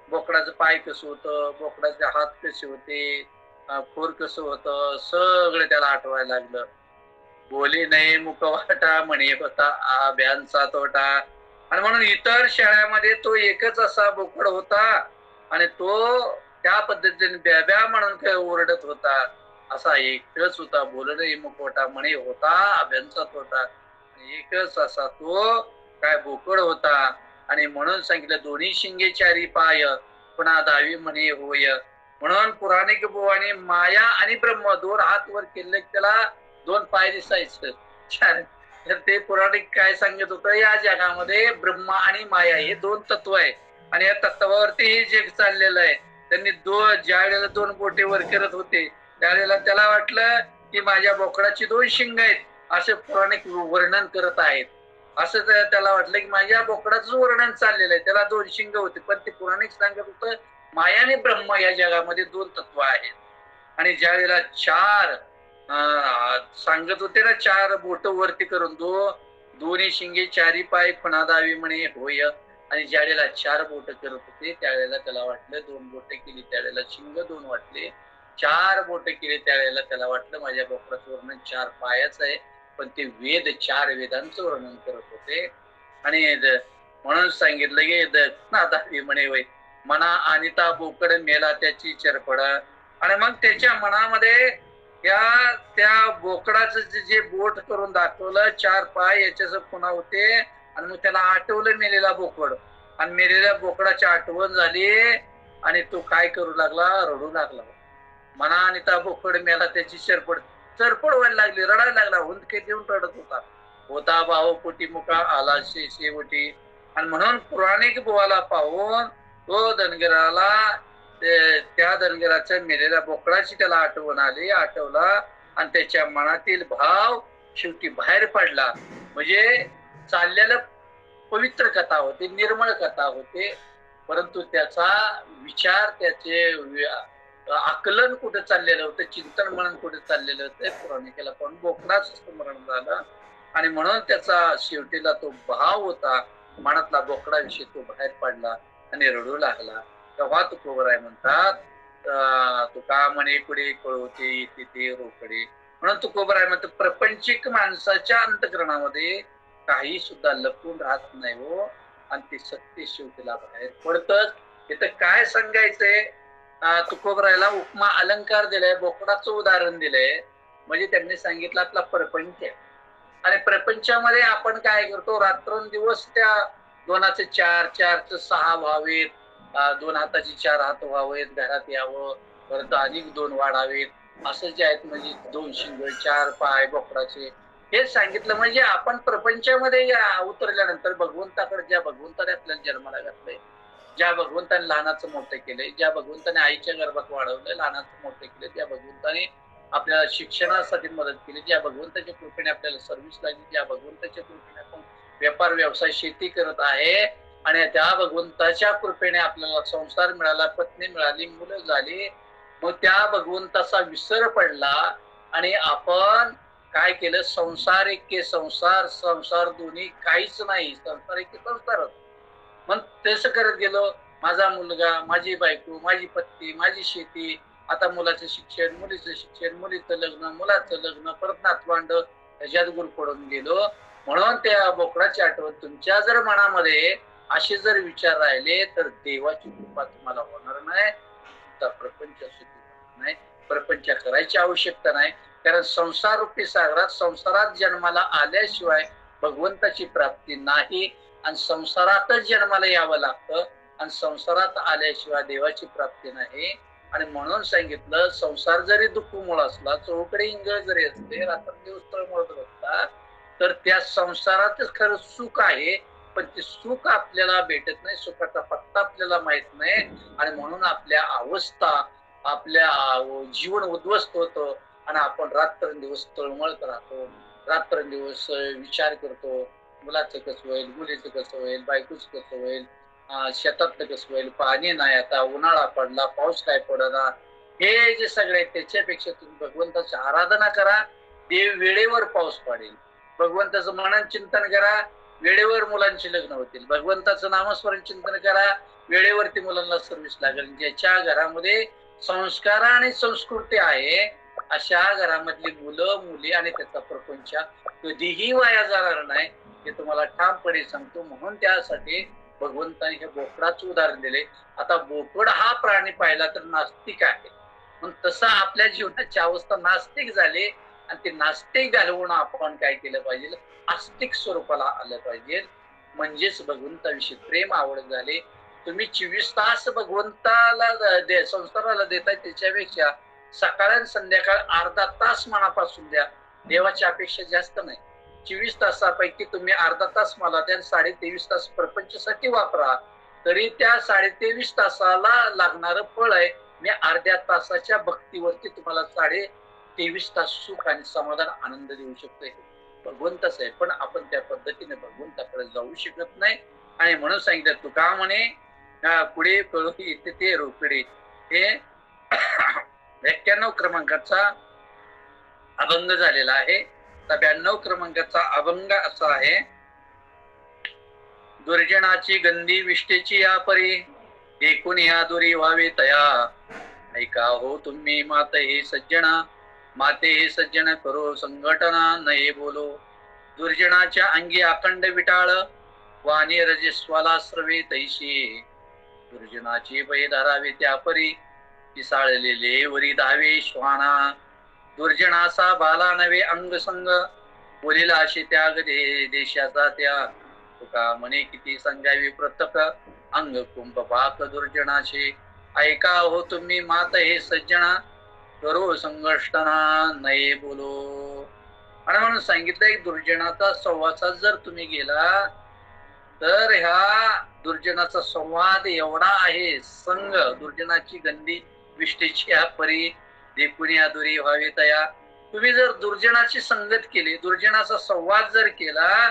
बोकडाचं पाय कसं होतं, बोकडाचे हात कसे होते, खूर कसं होतं, सगळं त्याला आठवायला लागलं. बोली नाही मुखवाटा म्हणे होता आभ्यांचा तोटा. आणि म्हणून इतर शाळेमध्ये तो एकच असा बोकड होता आणि तो त्या पद्धतीने ब्याब्या म्हणून काय ओरडत होता. असा एकच होता, बोलणे मुखवटा म्हणे होता आभ्यांचा तोटा. एकच असा तो काय बोकड होता. आणि म्हणून सांगितलं, दोन्ही शिंगे चारी पाय पुन्हा दावी म्हणे होय. म्हणून पुराणिक बुवाने माया आणि ब्रह्म दोन हात वर केले, त्याला दोन पाय दिसायचं. तर ते पुराणिक काय सांगत होतं, या जगामध्ये ब्रह्मा आणि माया हे दोन तत्व आहे आणि या तत्वावरती हे जग चाललेलं आहे. त्यांनी ज्या वेळेला दोन बोटे वर करत होते त्यावेळेला त्याला वाटलं की माझ्या बोकडाची दोन शिंग आहेत, असे पुराणिक वर्णन करत आहेत. असं त्याला वाटलं की माझ्या बोकडाचं वर्णन चाललेलं आहे, त्याला दोन शिंग होते. पण ते पुराणिक सांगत होतं माया आणि ब्रह्म या जगामध्ये दोन तत्व आहेत. आणि ज्या वेळेला चार सांगत होते ना, चार बोट वरती करून दोन्ही शिंगे चारी पाय खुणा दावी म्हणे होय. आणि ज्या वेळेला चार बोट करत होते त्यावेळेला त्याला वाटलं, दोन बोट केली त्यावेळेला शिंग दोन वाटले, चार बोट केले त्यावेळेला त्याला वाटलं माझ्या बोकडाचं वर्णन चार पायाच आहे. पण ते वेद चार वेदांचं वर्णन करत होते. आणि म्हणून सांगितलं की दावी म्हणे होय, मना अनिता बोकड मेला त्याची चरपड. आणि मग त्याच्या मनामध्ये त्या बोकडाचं जे बोट करून दाखवलं, चार पाय याच्या पुन्हा होते. आणि मग त्याला आठवलं मेलेला बोकड, आणि मेलेल्या बोकडाची आठवण झाली आणि तो काय करू लागला, रडू लागला. मना आणि त्या बोकड मेला त्याची चरपड व्हायला लागली, रडायला लागला, हुंदके देऊन रडत होता भाऊ पोटी मुका आला शेवटी. आणि म्हणून पुराणिक बुवाला पाहून तो धनगराला त्या धनगराच्या मेलेल्या बोकडाची त्याला आठवण आली, आठवला आणि त्याच्या मनातील भाव शेवटी बाहेर पडला. म्हणजे चाललेलं पवित्र कथा होती, निर्मळ कथा होते, परंतु त्याचा विचार, त्याचे आकलन कुठे चाललेलं होतं, चिंतन मनन कुठे चाललेलं होतं, पुराणिकेला पण बोकडाच स्मरण झालं. आणि म्हणून त्याचा शेवटीला तो भाव होता, मनातला बोकडाविषयी तो बाहेर पडला आणि रडू लागला. तेव्हा तुकोबराय म्हणतात, तुका म्हणे कुडे कळवते तिथे रोकडे. म्हणून तुकोबराय म्हणतात, प्रपंचिक माणसाच्या अंतकरणामध्ये काही सुद्धा लपून राहत नाही हो, आणि ते सत्य शेवटीला बाहेर पडतच. इथं काय सांगायचंय, तुकोबरायला उपमा अलंकार दिलाय, बोकडाचं उदाहरण दिलंय. म्हणजे त्यांनी सांगितलं आपला प्रपंच आहे, आणि प्रपंचामध्ये आपण काय करतो, रात्रंदिवस त्या दोनाचे चार, चारचे सहा व्हावेत, दोन हाताचे चार हात व्हावेत, घरात यावं, परत अधिक दोन वाढावेत, असं जे आहेत. म्हणजे दोन शिंग चार पाय बोकडाचे, हे सांगितलं. म्हणजे आपण प्रपंचामध्ये उतरल्यानंतर भगवंताकडे, ज्या भगवंताने आपल्याला जन्माला घातलंय, ज्या भगवंताने लहानाचं मोठं केलंय, ज्या भगवंताने आईच्या गर्भात वाढवलंय, लहानाचं मोठं केलंय, ज्या भगवंताने आपल्याला शिक्षणासाठी मदत केली, ज्या भगवंताच्या कृपेने आपल्याला सर्व्हिस लागली, ज्या भगवंताच्या कृपेने आपण व्यापार व्यवसाय शेती करत आहे, आणि त्या भगवंताच्या कृपेने आपल्याला संसार मिळाला, पत्नी मिळाली, मुलं झाली. मग त्या भगवंताचा विसर पडला आणि आपण काय केलं, संसार एके संसार, संसार दोन्ही काहीच नाही, संसार एके संसारच. मग तसं करत गेलो, माझा मुलगा, माझी बायको, माझी पत्नी, माझी शेती, आता मुलाचं शिक्षण, मुलीचं शिक्षण, मुलीचं लग्न, मुलाचं लग्न, परत नातवांड, ह्याच्यात गुर पडून गेलो. म्हणून त्या बोकडाची आठवण तुमच्या जर मनामध्ये असे जर विचार राहिले तर देवाची कृपा तुम्हाला होणार नाही, तुमचा प्रपंच सुखी होणार नाही. प्रपंच करायची आवश्यकता नाही, कारण संसार रूपी सागरात संसारात जन्माला आल्याशिवाय भगवंताची प्राप्ती नाही, आणि संसारातच जन्माला यावं लागतं, आणि संसारात आल्याशिवाय देवाची प्राप्ती नाही. आणि म्हणून सांगितलं, संसार जरी दुःखमूळ असला, चौकडे इंगळ जरी असते, रात्रंदिवस तळमळत बसता, तर त्या संसारातच खरं सुख आहे, पण ते सुख आपल्याला भेटत नाही, सुखाचा पत्ता आपल्याला माहित नाही. आणि म्हणून आपल्या अवस्था, आपल्या जीवन उद्ध्वस्त होतं, आणि आपण रात्रंदिवस तळमळत राहतो, रात्रंदिवस विचार करतो, मुलाचं कसं होईल, मुलीचं कसं होईल, बायकोचं कसं होईल, शेतातलं कसं होईल, पाणी नाही, आता उन्हाळा पडला, पाऊस काय पडला. हे जे सगळे, त्याच्यापेक्षा तुम्ही भगवंताची आराधना करा, देव वेळेवर पाऊस पाडेल. भगवंताचं मनन चिंतन करा, वेळेवर मुलांची लग्न होतील. भगवंताचं नामस्मरण चिंतन करा, वेळेवरती मुलांना सर्व्हिस लागेल. ज्याच्या घरामध्ये संस्कार आणि संस्कृती आहे, अशा घरामधली मुलं मुली आणि त्याचा प्रपंच कधीही वाया जाणार नाही, हे तुम्हाला ठामपणे सांगतो. म्हणून त्यासाठी भगवंताने हे बोकडाचं उदाहरण दिले. आता बोकड हा प्राणी पाहिला तर नास्तिक आहे, पण तसं आपल्या जीवनाची अवस्था नास्तिक झाली, आणि ते नास्तिक घालवून आपण काय केलं पाहिजे, आस्तिक स्वरूपाला आलं पाहिजे. म्हणजेच भगवंताविषयी प्रेम आवड झाले. तुम्ही 24 तास भगवंताला संसाराला देताय, त्याच्यापेक्षा सकाळ आणि संध्याकाळ अर्धा तास मनापासून द्या. देवाची अपेक्षा जास्त नाही. 24 तासापैकी तुम्ही अर्धा तास मला द्या, 23.5 तास प्रपंचासाठी वापरा, तरी त्या 23.5 तासाला लागणारं फळ आहे मी अर्ध्या तासाच्या भक्तीवरती तुम्हाला 23.5 तास सुख आणि समाधान आनंद देऊ शकतोय. भगवंतच आहे, पण आपण त्या पद्धतीने भगवंताकडे जाऊ शकत नाही. आणि म्हणून सांगितलं, तुका म्हणे पुढे कळू येते ते रोकडे. हे 91 क्रमांकाचा अभंग झालेला आहे. 92 क्रमांकाचा अभंग असा आहे, दुर्जनाची गंधी विष्टेची या परी, देखून या दुरी व्हावे तया. ऐका हो तुम्ही माते हे सज्जना, माते हे सज्जन करो संघटना नये बोलो. दुर्जनाच्या अंगी अखंड विटाळ, वाणी रजस्वाला स्रवे तैशी. दुर्जनाची भय धरावे त्या परी, पिसाळलेले वरी धावे श्वाना. दुर्जनाचा बाला नवे अंग संग, बोलिला अशी त्याग देशाचा त्या. तुका म्हणे किती सांगावी प्रतक, अंग कुंभ पाक दुर्जनाचे. ऐका हो तुम्ही मात हे सज्जना, करो संघर्षणा नये बोलो. आणि म्हणून सांगितलंय, दुर्जनाचा संवासात जर तुम्ही गेला तर ह्या दुर्जनाचा संवाद एवढा आहे, संग दुर्जनाची गंधी विष्टेची या परी, देखून या दुरी व्हावी तया. तुम्ही जर दुर्जनाची संगत केली, दुर्जनाचा संवाद जर केला,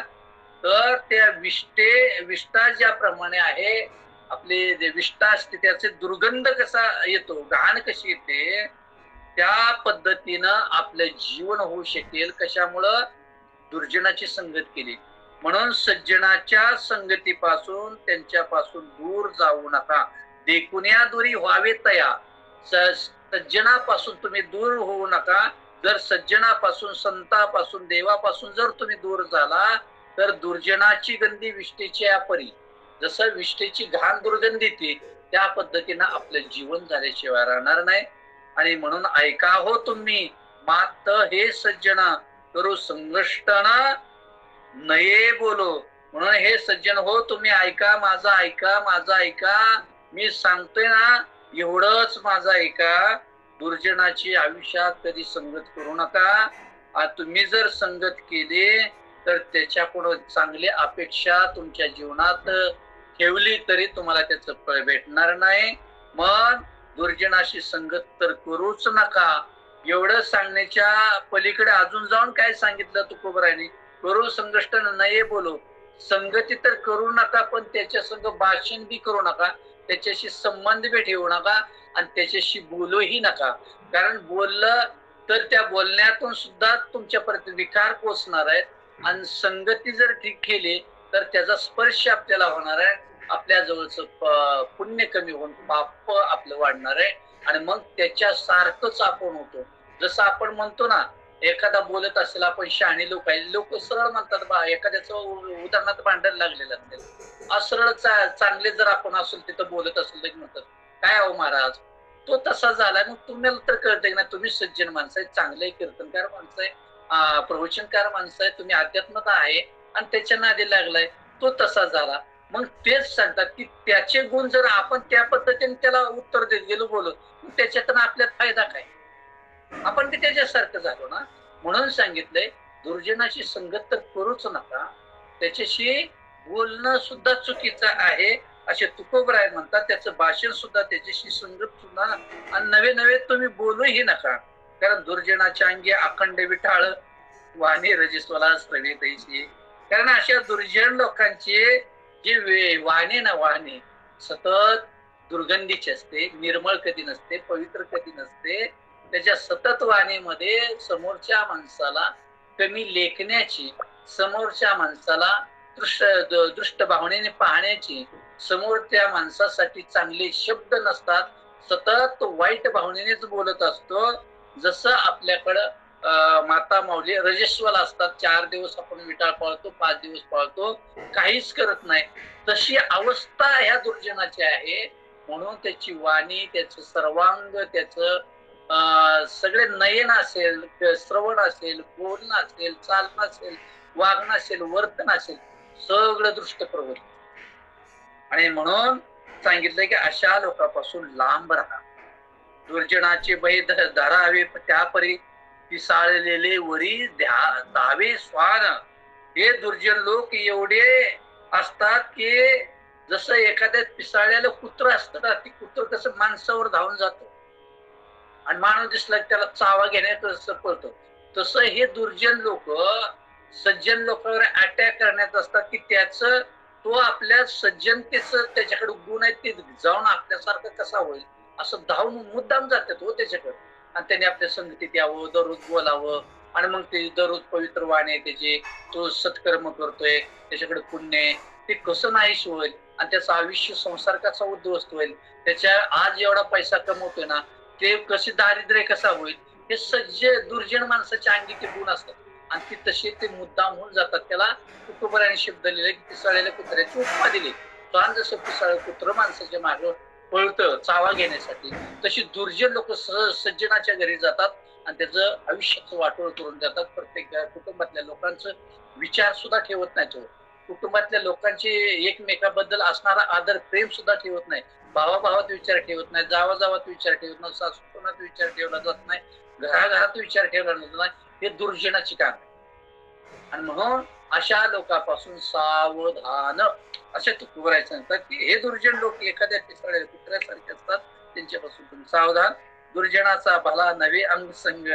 तर त्या विष्टा ज्याप्रमाणे आहे, आपले विष्टा असते त्याचे दुर्गंध कसा येतो, घाण कशी येते, त्या पद्धतीनं आपलं जीवन होऊ शकेल. कशामुळं? दुर्जनाची संगत केली. म्हणून सज्जनाच्या संगतीपासून, त्यांच्यापासून दूर जाऊ नका. देखून या दुरी व्हावे तया. सज्जनापासून तुम्ही दूर होऊ नका. जर सज्जनापासून, संतापासून, देवापासून जर तुम्ही दूर झाला, तर दुर्जनाची गंधी विष्टेची अपरी. जसं विष्टेची घाण दुर्गंधी येते, त्या पद्धतीनं आपलं जीवन झाल्याशिवाय राहणार नाही. आणि म्हणून ऐका हो तुम्ही मात हे सज्जना, करू संघर्षणा नये बोलो. म्हणून हे सज्जन हो, तुम्ही ऐका, माझा ऐका, माझा ऐका, मी सांगतोय ना एवढंच माझा ऐका. दुर्जनाची आयुष्यात कधी संगत करू नका. तुम्ही जर संगत केली तर त्याच्याकडून चांगली अपेक्षा तुमच्या जीवनात ठेवली तरी तुम्हाला त्याचं फळ भेटणार नाही. मग दुर्जनाशी संगत तर करूच नका. एवढं सांगण्याच्या पलीकडे अजून जाऊन काय सांगितलं तुकोबराने, करू संघर्षण नये बोलो. संगती तर करू नका, पण त्याच्या संग भाषण बी करू नका, त्याच्याशी संबंध बी ठेवू नका, आणि त्याच्याशी बोलूही नका. कारण बोललं तर त्या बोलण्यातून सुद्धा तुमच्यापर्यंत विकार पोचणार आहेत. आणि संगती जर ठीक केली तर त्याचा स्पर्श आपल्याला होणार आहे, आपल्या जवळचं पुण्य कमी होऊन पाप आपलं वाढणार आहे, आणि मग त्याच्या सारखंच आपण होतो. जसं आपण म्हणतो ना, एखादा बोलत असेल, आपण शहाणे लोक आहे, लोक सरळ म्हणतात बा, एखाद्याचं उदाहरणार्थ भांडण लागलेलं असेल, असरळ चांगले जर आपण असेल तिथं बोलत असेल तर म्हणतात काय अहो महाराज, तो तसा झाला. मग तुम्हाला तर कळतंय ना, तुम्ही सज्जन माणसं आहे, चांगले कीर्तनकार माणसं आहे, प्रवचनकार माणसं आहे, तुम्ही अध्यात्मता आहे आणि त्याच्या नादी लागलाय, तो तसा झाला. मग तेच सांगतात की त्याचे गुण जर आपण त्या पद्धतीने त्याला उत्तर देत गेलो बोलत, त्याच्यातून आपल्याला फायदा काय, आपण ते त्याच्यासारखं झालो ना. म्हणून सांगितलंय दुर्जनाची संगत तर करूच नका, त्याच्याशी बोलणं सुद्धा चुकीचं आहे असे तुकोबराय म्हणतात. त्याचं भाषण सुद्धा, त्याच्याशी संगत सुद्धा, आणि नवे नवे तुम्ही बोलूही नका. कारण दुर्जनाच्या अंगी अखंड विठाळ वाणी रजस्वला स्त्रवी तैसी. कारण अशा दुर्जन लोकांची जी वाणी ना, वाणी सतत दुर्गंधीची असते, निर्मळ कधी नसते, पवित्र कधी नसते. त्याच्या सतत वाणीमध्ये समोरच्या माणसाला कमी लेखण्याची, समोरच्या माणसाला दृष्ट भावनेने पाहण्याची, समोरच्या माणसासाठी चांगले शब्द नसतात, सतत वाईट भावनेनेच बोलत असतो. जसं आपल्याकडं माता माऊली रजस्वल असतात, 4 दिवस आपण विटाळ पाळतो, 5 दिवस पाळतो, काहीच करत नाही, तशी अवस्था ह्या दुर्जनाची आहे. म्हणून त्याची वाणी, त्याचं सर्वांग, त्याचं सगळे नयन असेल, श्रवण असेल, बोलणं असेल, चालणं असेल, वागणं असेल, वर्तन असेल, सगळं दृष्ट प्रवृत्ती. आणि म्हणून सांगितलंय की अशा लोकांपासून लांब राहा. दुर्जनाचे भय धरावे त्यापरी पिसाळलेले वरी धावे स्वान. हे दुर्जन लोक एवढे असतात की जसं एखाद्या पिसाळलेलं कुत्र असतं ना, ती कुत्र कसं माणसावर धावून जातो आणि माणूस दिसला त्याला चावा घेण्यात पळतो, तसं हे दुर्जन लोक सज्जन लोकांवर अटॅक करण्यात असतात की त्याचं, तो आपल्या सज्जनतेचं त्याच्याकडे गुण आहे ते जाऊन आपल्यासारखं कसा होईल असं धावून मुद्दाम जातात हो त्याच्याकडे. आणि त्याने आपल्या संगतीत यावं, दररोज बोलावं, आणि मग ते दररोज पवित्र वाणी त्याचे, तो सत्कर्म करतोय, त्याच्याकडे पुण्य आहे, ते कसं नाहीश होईल आणि त्याचं आयुष्य संसार कसा उद्ध्वस्त होईल, त्याच्या आज एवढा पैसा कमवतोय ना, ते कसे दारिद्र्य कसा होईल, हे सज्ज दुर्जन माणसाच्या अंगी ते गुण असतात आणि ती तशी ते मुद्दाम होऊन जातात. त्याला तुकोबराने शब्द लिहिले की पिसाळलेल्या कुत्र्याची उपमा दिली. स्वान जसं पिसाळ कुत्र माणसाच्या मागे पळतं चावा घेण्यासाठी, तशी दुर्जन लोक सज्जनाच्या घरी जातात आणि त्याचं आयुष्याचं वाटोळ करून देतात. प्रत्येक कुटुंबातल्या लोकांचं विचार सुद्धा ठेवत नाही तो, कुटुंबातल्या लोकांची एकमेकाबद्दल असणारा आदर प्रेम सुद्धा ठेवत नाही, भावाभावात विचार ठेवत नाही, जावाजावात विचार ठेवत नाही, सासूनात विचार ठेवला जात नाही, घराघरात विचार ठेवला जात नाही. हे दुर्जनाची काम आहे. आणि म्हणून अशा लोकांपासून सावधान असे तुकोबराय सांगतात की हे दुर्जन लोक एखाद्या पिसाळलेल्या कुत्र्यासारखे असतात, त्यांच्यापासून तुम्ही सावधान. दुर्जनाचा भला नवे अंग संग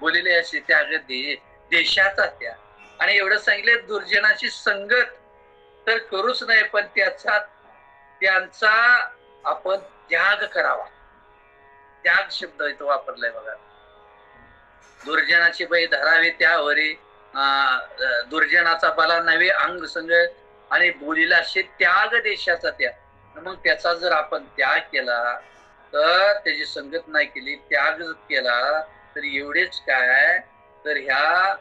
बोलिले असे त्याग देशाचा त्या. आणि एवढं सांगितले दुर्जनाची संगत तर करूच नाही, पण त्यांचा आपण त्याग करावा. त्याग शब्द इथं वापरलाय बघा. दुर्जनाची बाई धरावे त्यावरी, दुर्जनाचा बला नवे अंग संग आणि बोलीला असे त्याग देशाचा त्याग. मग त्याचा जर आपण त्याग केला तर त्याची संगत नाही केली, त्याग केला तर एवढेच काय, तर ह्या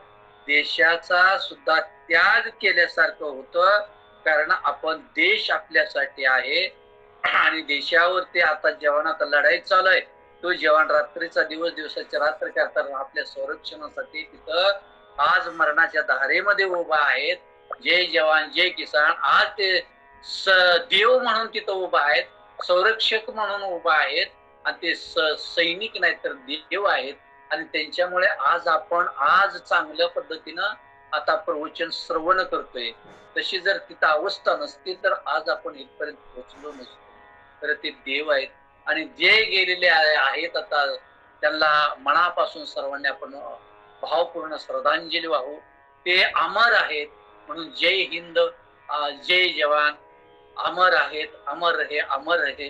देशाचा सुद्धा त्याग केल्यासारखं होतं. कारण आपण देश आपल्यासाठी आहे आणि देशावरती आता जवानात लढाई चालू आहे. तो जवान रात्रीचा दिवस, दिवसाची रात्र करताना आपल्या संरक्षणासाठी तिथं आज मरणाच्या धारेमध्ये उभा आहेत. जय जवान जय किसान. आज ते देव म्हणून तिथं उभा आहेत, संरक्षक म्हणून उभा आहेत आणि ते सैनिक नाही तर देव आहेत. आणि त्यांच्यामुळे आज आपण आज चांगल्या पद्धतीनं आता प्रवचन श्रवण करतोय. तशी जर तिथं अवस्था नसती तर आज आपण इथपर्यंत पोहोचलो नसतो. तर ते देव आहेत आणि जे गेलेले आहेत आता त्यांना मनापासून सर्वांनी आपण भावपूर्ण श्रद्धांजली वाहू. ते अमर आहेत म्हणून जय हिंद, जय जवान. अमर आहेत, अमर रहे, अमर रहे.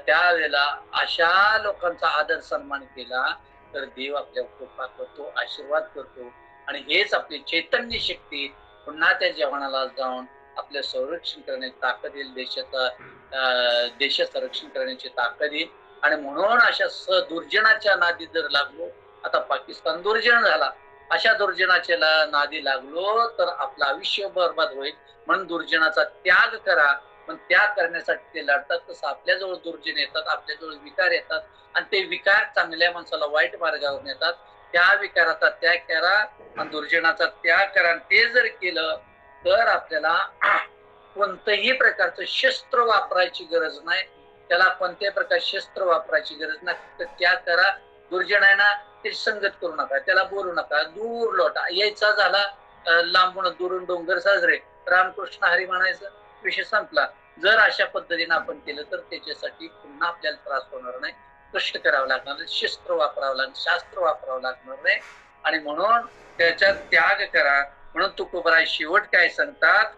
त्यावेळेला अशा लोकांचा आदर सन्मान केला तर देव आपल्या कृपा करतो, आशीर्वाद करतो. आणि हेच आपली चैतन्य शक्ती पुन्हा त्या जवानाला जाऊन आपलं संरक्षण करण्याची ताकद येईल, देशाचं रक्षण करण्याची ताकद येईल. आणि म्हणून अशा दुर्जनाच्या नादी जर लागलो आता पाकिस्तान दुर्जन झाला. अशा दुर्जनाच्या नादी लागलो तर आपलं आयुष्य बरबाद होईल. म्हणून दुर्जनाचा त्याग करा. पण त्याग करण्यासाठी ते लढतात. तसं आपल्याजवळ दुर्जन येतात, आपल्याजवळ विकार येतात आणि ते विकार चांगल्या माणसाला वाईट मार्गावर नेतात. त्या विकाराचा त्याग करा आणि दुर्जनाचा त्याग करा. ते जर केलं तर आपल्याला कोणतंही प्रकारचं शस्त्र वापरायची गरज नाही. त्याला कोणत्याही प्रकारचे शस्त्र वापरायची गरज नाही. फक्त त्याग करा. दुर्जन आहे ना, ते संगत करू नका, त्याला बोलू नका, दूर लोटा. यायचा झाला लांबून दुरून डोंगर साजरे, रामकृष्ण हरी म्हणायचं, विषय संपला. जर अशा पद्धतीने आपण केलं तर त्याच्यासाठी पुन्हा आपल्याला त्रास होणार नाही, कष्ट करावं लागणार नाही, शस्त्र वापरावं लागणार, शास्त्र वापरावं लागणार नाही. आणि म्हणून त्याचा त्याग करा. म्हणून तुकोबराय शेवट काय सांगतात,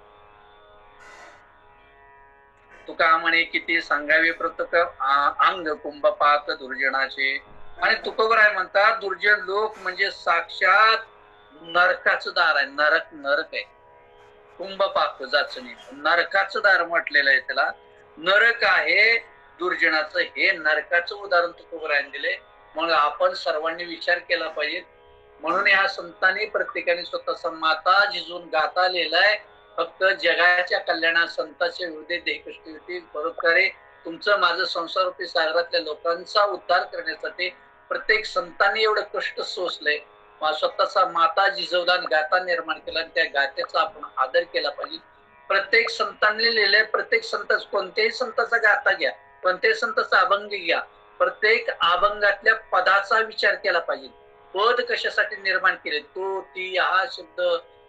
तुका म्हणे किती सांगावे प्रतक अंग कुंभपात दुर्जनाचे. आणि तुकोबराय म्हणतात दुर्जन लोक म्हणजे साक्षात नरकाचं दार आहे. नरक आहे. कुंभपाक जाचणी नरकाचं दार म्हटलेलं आहे त्याला. नरक आहे दुर्जनाचं. हे नरकाचं उदाहरण तुकोबरायाने दिले. मग आपण सर्वांनी विचार केला पाहिजे. म्हणून या संतांनी प्रत्येकाने स्वतःचा माता जिजून गाता लिहिलाय. फक्त जगाच्या कल्याणात संतांचे हृदय देहकष्टी परोपकारे तुमचं माझं संसारूपी सागरातल्या लोकांचा उद्धार करण्यासाठी प्रत्येक संतांनी एवढं कष्ट सोसलंय. स्वतःचा माता जिजवला आणि गाथा निर्माण केला आणि त्या गाथेचा आपण आदर केला पाहिजे. प्रत्येक संतांनी लिहिलंय. प्रत्येक संत, कोणत्याही संताचा गाथा घ्या, कोणत्याही संताचा अभंग घ्या, प्रत्येक अभंगातल्या पदाचा विचार केला पाहिजे. पद कशासाठी निर्माण केले, तो ती हा शब्द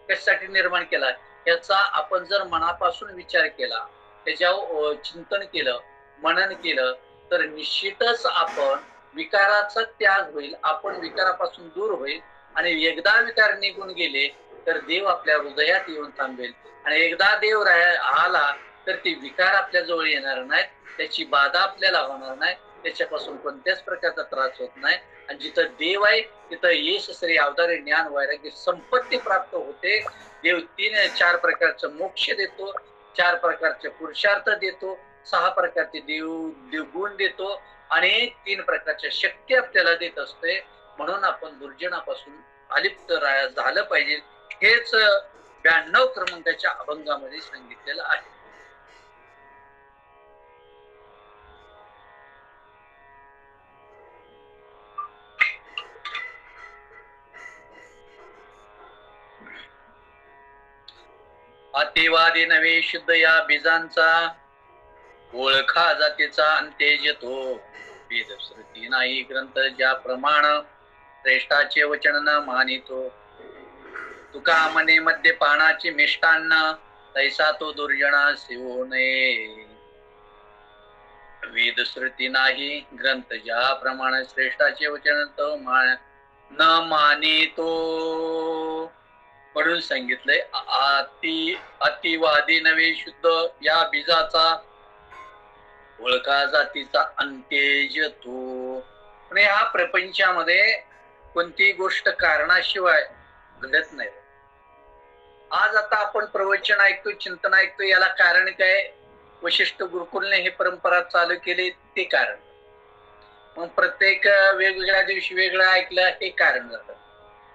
कशासाठी निर्माण केला, याचा आपण जर मनापासून विचार केला, त्याच्यावर चिंतन केलं, मनन केलं तर निश्चितच आपण विकाराचा त्याग होईल. आपण विकारापासून दूर होईल. आणि एकदा विकार निघून गेले तर देव आपल्या हृदयात येऊन थांबेल. आणि एकदा देव आला तर ते विकार आपल्या जवळ येणार नाहीत, त्याची बाधा आपल्याला होणार नाही, त्याच्यापासून कोणत्याच प्रकारचा त्रास होत नाही. आणि जिथं देव आहे तिथं यश श्री अवतारे ज्ञान वैराग्य संपत्ती प्राप्त होते. देव 4 प्रकारचं मोक्ष देतो, 4 प्रकारचे पुरुषार्थ देतो, 6 प्रकारचे देवगुण देतो आणि 3 प्रकारच्या शक्ती आपल्याला देत असते. म्हणून आपण दुर्जनापासून अलिप्त झालं पाहिजे. हेच 92 क्रमांकाच्या अभंगामध्ये सांगितलेलं आहे. अतिवादी नव्हे शुद्ध या बीजांचा, ओळखा जातीचा अंतेज तो. वेदश्रुती नाही ग्रंथ ज्या प्रमाण, श्रेष्ठाचे वचन न मानितो. तुका म्हणे मद्यपानाचे मिष्टान्न, तैसा तो दुर्जना सेवू नये. वेदश्रुती नाही ग्रंथ ज्या प्रमाण, श्रेष्ठाचे वचन तो न मानितो. म्हणून सांगितलंय अतिवादी नव्हे शुद्ध या बीजाचा, ओळखा जातीचा अंतेज तो. पण या प्रपंचामध्ये कोणती गोष्ट कारणाशिवाय घडत नाही. आज आता आपण प्रवचन ऐकतो, चिंतन ऐकतो, याला कारण काय? वशिष्ठ गुरुकुलने हे परंपरा चालू केली, ते कारण. मग प्रत्येक वेगवेगळ्या दिवशी वेगळं ऐकलं, हे कारण झालं.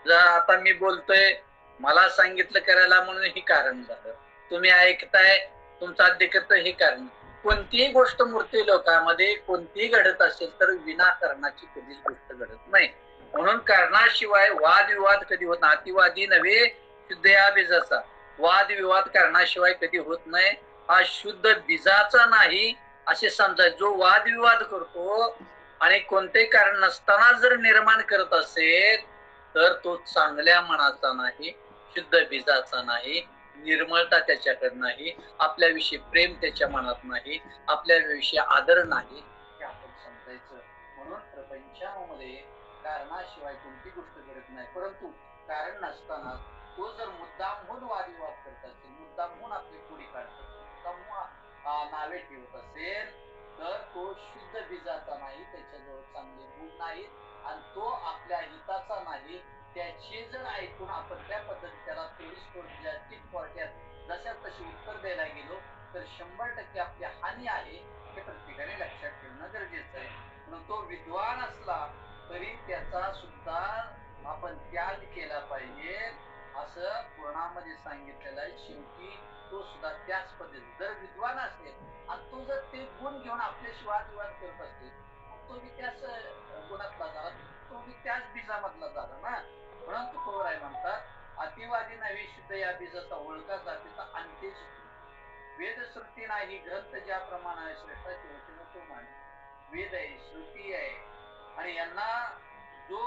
जर आता मी बोलतोय, मला सांगितलं करायला म्हणून हे कारण झालं. तुम्ही ऐकताय, तुमचं अध्यक्ष हे कारण. कोणतीही गोष्ट मूर्ती लोकांमध्ये कोणतीही घडत असेल तर विनाकारणाची कधीच गोष्ट घडत नाही. म्हणून कारणाशिवाय वादविवाद कधी होत नाही. अतिवादी नव्हे शुद्ध या बीजाचा. वादविवाद कारणाशिवाय कधी होत नाही. हा शुद्ध बीजाचा नाही असे समजा. जो वादविवाद करतो आणि कोणते कारण नसताना जर निर्माण करत असेल तर तो चांगल्या मनाचा नाही, शुद्ध बीजाचा नाही, निर्मळता त्याच्याकडे नाही, आपल्याविषयी प्रेम त्याच्या मनात नाही, आपल्याविषयी आदर नाही, हे आपण समजायचं. म्हणून प्रपंचामध्ये कारणाशिवाय कोणती गोष्ट घडत नाही. परंतु कारण नसताना तो जर मुद्दामहून वादविवाद करत असेल, मुद्दामहून आपली पुढी काढत असेल, मुद्दामहून नावे ठेवत असेल तर तो शुद्ध बीजाचा नाही, त्याच्याजवळ चांगले गुण नाहीत आणि तो आपल्या हिताचा नाही. त्याची जर ऐकून आपण त्या पद्धतीने त्याला 24 जशा तशी उत्तर द्यायला गेलो तर 100% आपली हानी आहे, हे प्रत्येकाने लक्षात ठेवणं गरजेचं आहे. म्हणून तो विद्वान असला तरी त्याचा सुद्धा आपण त्याग केला पाहिजे असं पुराणामध्ये सांगितलेलं आहे. शेवटी तो सुद्धा त्याच पद्धतीने जर विद्वान असेल आणि तो जर ते गुण घेऊन आपल्याशी वादविवाद करत असेल, मग तो बी त्याच गुणातला झाला, तो बी त्याच बीजामधला झाला ना. म्हणून तुकोबराय म्हणतात, अतिवादी नव्हे शुद्ध या बीजाचा ओळखा जातीचा अंत्यच वेद श्रुती नाही ग्रंथ ज्याप्रमाणे आहे श्रेष्ठाचे वचन तो माने. वेद आहे, श्रुती आहे, आणि यांना जो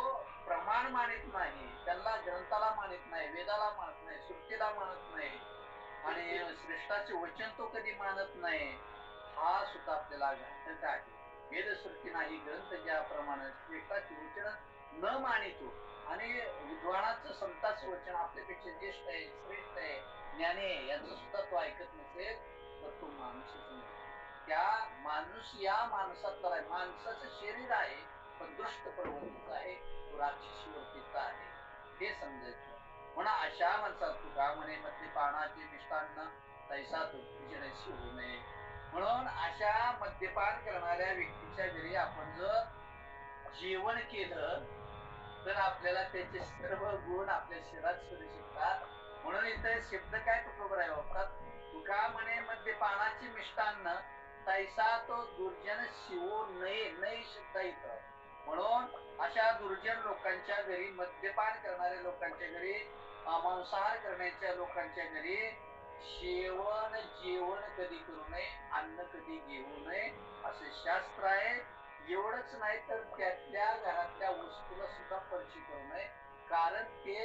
प्रमाण मानित नाही, त्यांना ग्रंथाला मानित नाही, वेदाला मानत नाही, श्रुतीला मानत नाही, आणि श्रेष्ठाचे वचन तो कधी मानत नाही, हा सुद्धा आपल्याला घातक आहे. वेद श्रुती नाही ग्रंथ ज्याप्रमाणे श्रेष्ठाचे वचन न मानितो, आणि विद्वानाचं संतांचं वचन आपल्यापेक्षा ज्येष्ठ आहे, श्रेष्ठ आहे, ज्ञानी आहे, यांचं सुद्धा तो ऐकत नसेल तर तो माणूसच नाही. त्या माणूस या माणसातला आहे, माणसाचं शरीर आहे पण दृष्ट प्रवृत्तीचा आहे, तो राक्षसी वृत्तीचा आहे, हे समजायचं. म्हणून अशा माणसात तुका म्हणे मध्ये पानाचे मिष्टान्न तैसा तो तुझ्याशी होऊ नये. म्हणून अशा मद्यपान करणाऱ्या व्यक्तीच्या घरी आपण जर जेवण केलं तर आपल्याला त्याचे सर्व गुण आपल्या शरीरात सुरक्षितात. म्हणून इथे शब्द काय तुकोबराय वापरतात, तुका म्हणे मद्यपानाचे मिष्टान्न तैसा तो दुर्जन शिवू नये, नये शब्द इथं. म्हणून अशा दुर्जन लोकांच्या घरी, मद्यपान करणाऱ्या लोकांच्या घरी, मांसाहार करण्याच्या लोकांच्या घरी जेवण कधी करू नये, अन्न कधी घेऊ नये असे शास्त्र आहे. एवढंच नाही तर त्यातल्या घरातल्या वस्तूला सुद्धा स्पर्श करू नये, कारण ते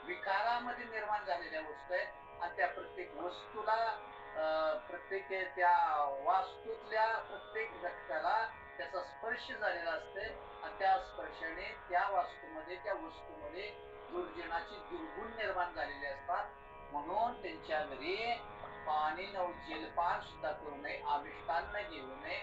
विकारामध्ये निर्माण झालेल्या वस्तू आहेत आणि त्या प्रत्येक वस्तूला प्रत्येक त्या वास्तूतल्या प्रत्येक घटकाला त्याचा स्पर्श झालेला असते, आणि त्या स्पर्शाने त्या वास्तूमध्ये, त्या वस्तूमध्ये दुर्जनाची दुर्गुण निर्माण झालेले असतात. म्हणून त्यांच्या घरी पाणी जलपान सुद्धा करू नये, आमिष्टान्न घेऊ नये,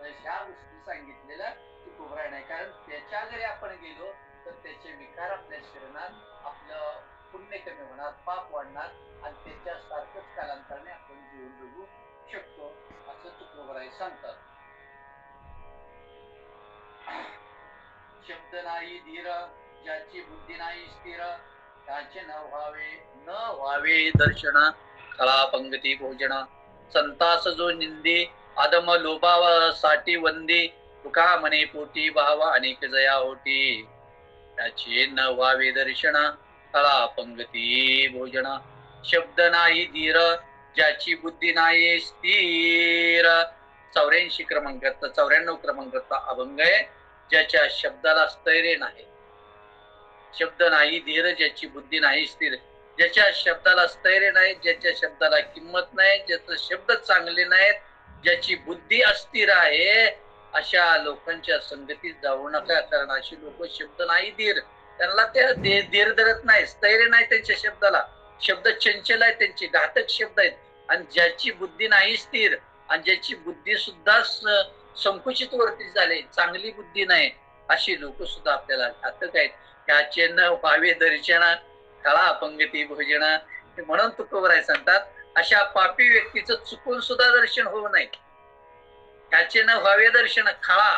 ह्या गोष्टी सांगितलेल्या तुकोबराय नाही. कारण त्याच्या घरी आपण गेलो तर त्याचे विकार आपल्या शरीरात, आपलं पुण्य कमी होणार, पाप वाढणार, आणि त्याच्या सारखंच कालांतराने आपण जीवन जगू शकतो असं तुकोबराय सांगतात. शब्द नाही धीर ज्याची बुद्धी नाही स्थिर, त्याचे न व्हावे दर्शन, खळा पंगती भोजन, संतास जो निंदी आदम लोभासाठी वंदी, तुका म्हणे पोटी भाव अनेक जया होती, त्याचे न व्हावे दर्शन, खळा पंगती भोजन. शब्द नाही धीर ज्याची बुद्धी नाही स्थिर, 84 क्रमांकाचा 94 क्रमांकाचा अभंग आहे. ज्याच्या शब्दाला स्थैर्य नाही, शब्द नाही धीर ज्याची बुद्धी नाही स्थिर, ज्याच्या शब्दाला स्थैर्य नाही, ज्याच्या शब्दाला किंमत नाही, ज्याचे शब्द चांगले नाहीत, ज्याची बुद्धी अस्थिर आहे, अशा लोकांच्या संगतीत जाऊ नका. कारण अशी लोक शब्द नाही धीर, त्यांना ते धीर धरत नाही, स्थैर्य नाही त्यांच्या शब्दाला, शब्द चंचल आहेत त्यांचे, घातक शब्द आहेत. आणि ज्याची बुद्धी नाही स्थिर, आणि ज्याची बुद्धी सुद्धा संकुचित वरती झाले, चांगली बुद्धी नाही, अशी लोक सुद्धा आपल्याला घातक आहेत. त्याचे न व्हावे दर्शन, खळा पंगती भोजन. म्हणून तुकोबराय सांगतात, अशा पापी व्यक्तीचं चुकून सुद्धा दर्शन होऊ नये. त्याचे न व्हावे दर्शन, खळा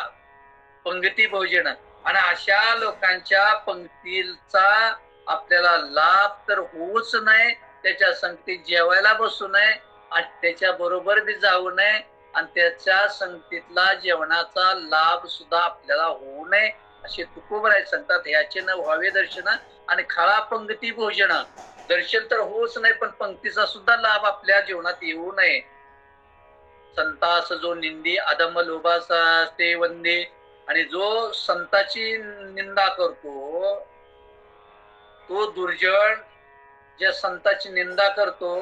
पंगती भोजन, आणि अशा लोकांच्या पंक्तीचा आपल्याला लाभ तर होऊच नये, त्याच्या संगतीत जेवायला बसू नये, आणि त्याच्या बरोबर बी जाऊ नये, आणि त्याच्या संगतीतला जेवणाचा लाभ सुद्धा आपल्याला होऊ नये असे तुकोबराय सांगतात. याचे न व्हावे दर्शन, आणि खळा पंक्ती भोजन, दर्शन तर होऊच नाही पण पंक्तीचा सुद्धा लाभ आपल्या जीवनात येऊ नये. संतास जो निंदी अधम लोभास ते वंदे, आणि जो संताची निंदा करतो तो दुर्जन, ज्या संताची निंदा करतो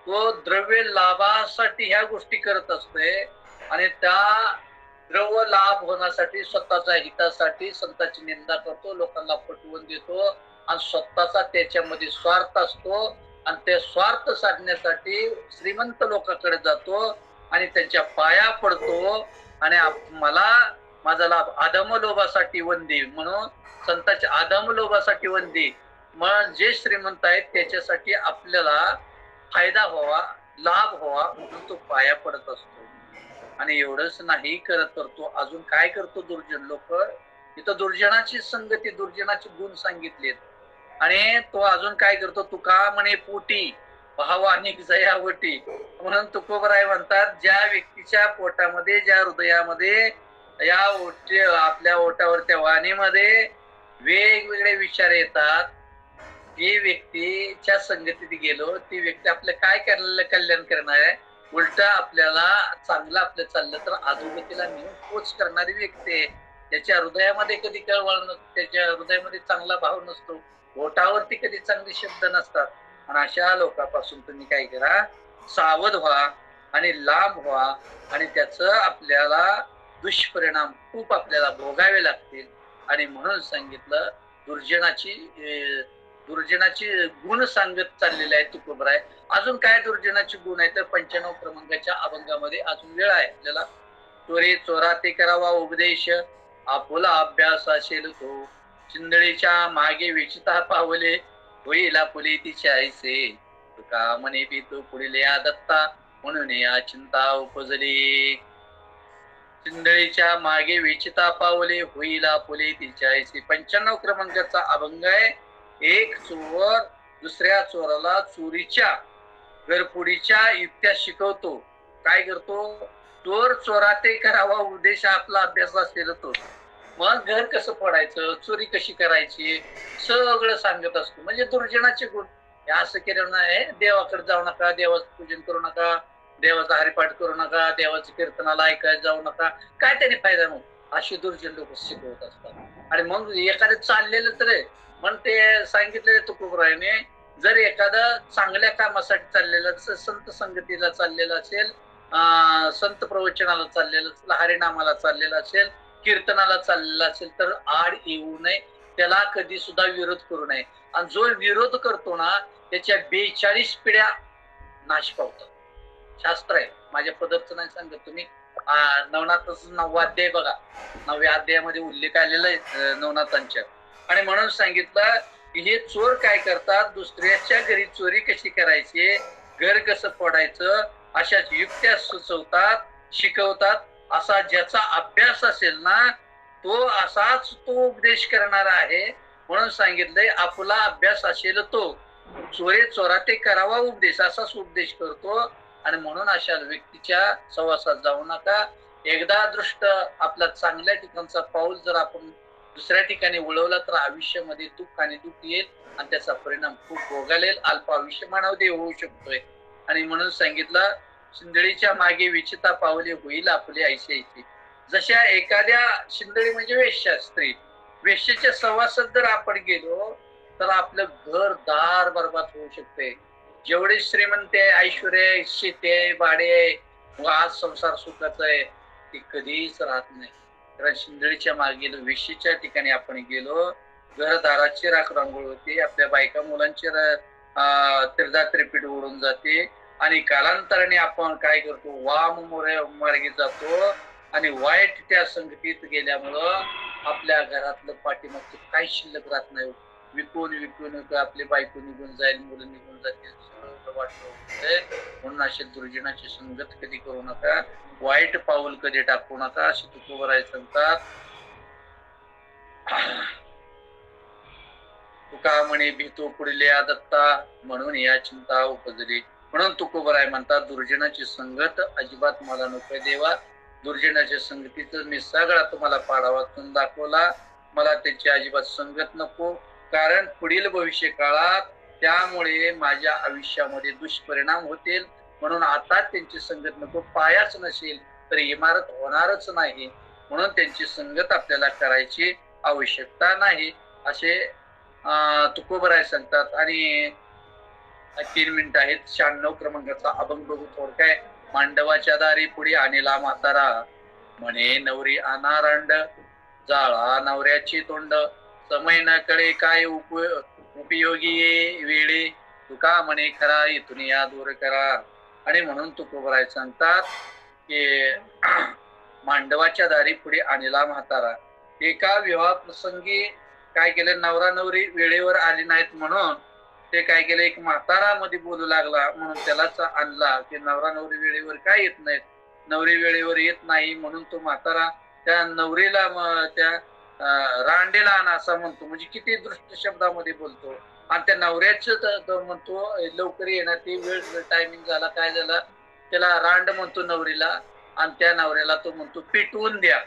तो द्रव्य लाभासाठी ह्या गोष्टी करत असते, आणि त्या द्रव्य लाभ होण्यासाठी स्वतःच्या हितासाठी संताची निंदा करतो, लोकांना पटवून देतो, आणि स्वतःचा त्याच्यामध्ये स्वार्थ असतो, आणि ते स्वार्थ साधण्यासाठी श्रीमंत लोकांकडे जातो आणि त्यांच्या पाया पडतो, आणि मला माझा लाभ आदम लोभासाठी वंदी, म्हणून संतांच्या आदम लोभासाठी वंदी. मग जे श्रीमंत आहेत त्याच्यासाठी आपल्याला फायदा व्हावा, लाभ व्हावा म्हणून तो पाया पडत असतो. आणि एवढंच नाही करत, करतो अजून काय करतो दुर्जन लोक, इथं दुर्जनाची संगती, दुर्जनाचे गुण सांगितलेत. आणि तो अजून काय करतो, तुका म्हणे पोटी भावानिक जयावटी, म्हणून तुकोबराय म्हणतात, ज्या व्यक्तीच्या पोटामध्ये, ज्या हृदयामध्ये, या ओटी, आपल्या ओटावरच्या वाणीमध्ये वेगवेगळे विचार येतात, ती व्यक्तीच्या संगतीत गेलो, ती व्यक्ती आपलं काय कल्याण करणार आहे, उलट आपल्याला चांगलं आपलं चाललं तर अधोगतीला नेऊन पोच करणारी व्यक्ती आहे. त्याच्या हृदयामध्ये कधी कळवळ नसतो, त्याच्या हृदयामध्ये चांगला भाव नसतो, ओठावरती कधी चांगले शब्द नसतात. आणि अशा लोकांपासून तुम्ही काय करा, सावध व्हा आणि लांब व्हा, आणि त्याचं आपल्याला दुष्परिणाम खूप आपल्याला भोगावे लागतील. आणि म्हणून सांगितलं, दुर्जनाची गुण सांगत चाललेले आहे तुकोबराय. अजून काय दुर्जनाचे गुण आहे तर 95 क्रमांकाच्या अभंगामध्ये अजून वेळ आहे आपल्याला. चोरी चोरा ते करावा उपदेश, आपुला अभ्यास असेल तो, चिंदळीच्या मागे विचिता पावले, होईला पुली तिच्या ऐसे, तुका म्हणे बी तो पुढील या दत्ता, म्हणून या चिंता उपजली. चिंदळीच्या मागे विचिता पावले, होईला पुली तिच्या ऐसे. 95 क्रमांकाचा अभंग आहे. एक चोर दुसऱ्या चोराला चोरीच्या घरफोडीच्या युक्त्या शिकवतो. काय करतो, चोर चोरा ते करावा उद्देश आपला अभ्यास असेल तो, मग घर कसं फोडायचं, चोरी कशी करायची, सगळं सांगत असतो. म्हणजे दुर्जनाचे गुण. असं केलं नाही, देवाकडे जाऊ नका, देवाचं पूजन करू नका, देवाचा हरिपाठ करू नका, देवाचं कीर्तनाला ऐकायला जाऊ नका, काय त्याने फायदा नाही, अशी दुर्जन लोक शिकवत असतात. आणि मग एखादं चाललेलं तर मग ते सांगितलेलं तुकोबरायने, जर एखादं चांगल्या कामासाठी चाललेलं, संत संगतीला चाललेलं असेल, संत प्रवचनाला चाललेलं असेल, हरिनामाला चाललेलं असेल, कीर्तनाला चाललेला असेल, तर आड येऊ नये, त्याला कधी सुद्धा विरोध करू नये. आणि जो विरोध करतो ना, त्याच्या 42 पिढ्या नाश पावतात. शास्त्र आहे, माझ्या पद्धतीचं नाही सांगत. तुम्ही नवनाथाचं 9वा अध्याय बघा, 9व्या अध्यायामध्ये उल्लेख आलेला आहे नवनाथांच्या. आणि म्हणून सांगितलं की हे चोर काय करतात, दुसऱ्याच्या घरी चोरी कशी करायची, घर कसं फोडायचं, अशाच युक्त्या सुचवतात, शिकवतात. असा ज्याचा अभ्यास असेल ना, तो असाच तो उपदेश करणारा आहे. म्हणून सांगितलंय, आपला अभ्यास असेल तो, चोरे चोरा ते करावा उपदेश, असाच उपदेश करतो. आणि म्हणून अशा व्यक्तीच्या सहवासात जाऊ नका. एकदा दृष्ट आपला चांगल्या ठिकाणचा पाऊल जर आपण दुसऱ्या ठिकाणी वळवला तर आयुष्यामध्ये दुःख आणि दुःख येईल, आणि त्याचा परिणाम खूप भोगालेल, अल्प आयुष्य मानवदेव होऊ शकतोय. आणि म्हणून सांगितलं, शिंदळीच्या मागे विचिता पावले, होईल आपले ऐसे ऐसे. जशा एखाद्या, शिंदळी म्हणजे वेश्या स्त्री, वेश्येच्या सहवासात जर आपण गेलो तर आपलं घर दार बरबाद होऊ शकते. जेवढे श्रीमंत आहे, ऐश्वर्य, शेती, बाडे, आज संसार सुखाचा आहे, ते कधीच राहत नाही. कारण शिंदळीच्या मागे वेश्येच्या ठिकाणी आपण गेलो, घरदाराची राखरांगोळ होते, आपल्या बायका मुलांची तिरदा त्रिपीठ उडून जाते. आणि कालांतराने आपण काय करतो, वाम मार्गे जातो, आणि वाईट त्या संगतीत गेल्यामुळं आपल्या घरातलं पाठीमागचं काही शिल्लक राहत नाही. विकून आपली बायको निघून जाईल, मुलं निघून जातील, सगळं वाटतं. म्हणून अशा दुर्जनाची संगत कधी करू नका, वाईट पाऊल कधी टाकू नका, अशी तुकोबराय सांगतात. तुका म्हणे भीतो पुढले दत्ता, म्हणून या चिंता उपजली. म्हणून तुकोबराय म्हणतात, दुर्जनाची संगत अजिबात मला नको देवा. दुर्जनाच्या संगतीचं मी सगळा तुम्हाला पाडावातून दाखवला, मला त्याची अजिबात संगत नको. कारण पुढील भविष्य काळात त्यामुळे माझ्या आयुष्यामध्ये दुष्परिणाम होतील. म्हणून आता त्यांची संगत नको. पायाच नसेल तर इमारत होणारच नाही, म्हणून त्यांची संगत आपल्याला करायची आवश्यकता नाही, असे तुकोबराय सांगतात. आणि 3 मिनिट आहेत. 96 क्रमांकाचा अभंग बघू थोडक्यात. मांडवाच्या दारी पुढे आणला म्हातारा, म्हणे नवरी अनारांड, जाळा नवऱ्याची तोंड, समय न कळे काय उपयोगी वेळे, तुका म्हणे खरा इथून या दूर करा. आणि म्हणून तुकोबराय सांगतात की मांडवाच्या दारी पुढे आणला म्हातारा. एका विवाह प्रसंगी काय केलं, नवरा नवरी वेळेवर आली नाहीत म्हणून ते काय केलं, एक म्हातारा मध्ये बोलू लागला. म्हणून त्यालाच आणला की नवरा नवरी वेळेवर काय येत नाहीत, नवरी वेळेवर येत नाही, म्हणून तो म्हातारा त्या नवरीला त्या रांडेला आणा असं म्हणतो, म्हणजे किती दृष्ट शब्दामध्ये बोलतो. आणि त्या नवऱ्याच म्हणतो लवकर येणार, ती वेळ टायमिंग झाला, काय झाला, त्याला रांड म्हणतो नवरीला, आणि त्या नवऱ्याला तो म्हणतो पिटवून द्या.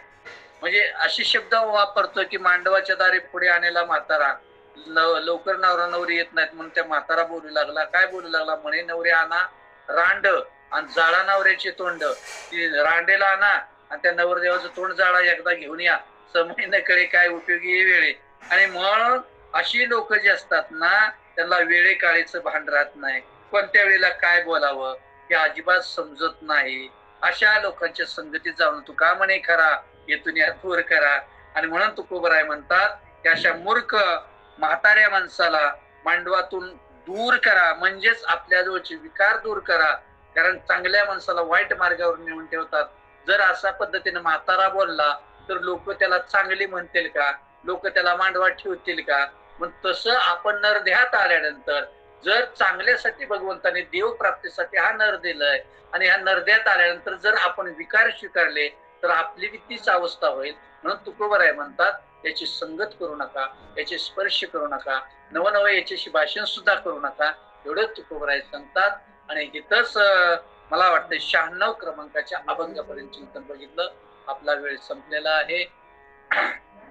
म्हणजे असे शब्द वापरतो की मांडवाच्या दारी पुढे आणायला म्हातारा, लवकर नवरा नवरी येत नाहीत म्हणून त्या म्हातारा बोलू लागला. काय बोलू लागला, म्हणे नवरे आणा रांड आणि जाळा नवऱ्याचे तोंड, ती रांडेला आणा आणि त्या नवरदेवाचं तोंड जाळा एकदा घेऊन या, समय न कळे काय उपयोगी वेळे. आणि मग अशी लोक जी असतात ना, त्यांना वेळे काळीचं भान राहत नाही, कोणत्या वेळेला काय बोलावं हे अजिबात समजत नाही. अशा लोकांच्या संगतीत जाऊन तू का म्हणे खरा येथून या दूर करा. आणि म्हणून तुकोबराय म्हणतात की अशा मूर्ख म्हाताऱ्या माणसाला मांडवातून दूर करा, म्हणजेच आपल्या जवळचे विकार दूर करा. कारण चांगल्या माणसाला वाईट मार्गावर नेऊन ठेवतात. जर अशा पद्धतीने म्हातारा बोलला तर लोक त्याला चांगली म्हणतील का, लोक त्याला मांडवात ठेवतील का. मग तसं आपण नरदेहात आल्यानंतर जर चांगल्यासाठी भगवंताने देव प्राप्तीसाठी हा नर दिलाय, आणि ह्या नरदेहात आल्यानंतर जर आपण विकार स्वीकारले तर आपली तीच अवस्था होईल. म्हणून तुकोबराय म्हणतात याची संगत करू नका, याचे स्पर्श करू नका, नवनवं याच्याशी भाषण सुद्धा करू नका, एवढंच तुकोबराय सांगतात. आणि इथंच मला वाटतं 96 क्रमांकाच्या अभंगापर्यंत चिंतन बघितलं. आपला वेळ संपलेला आहे.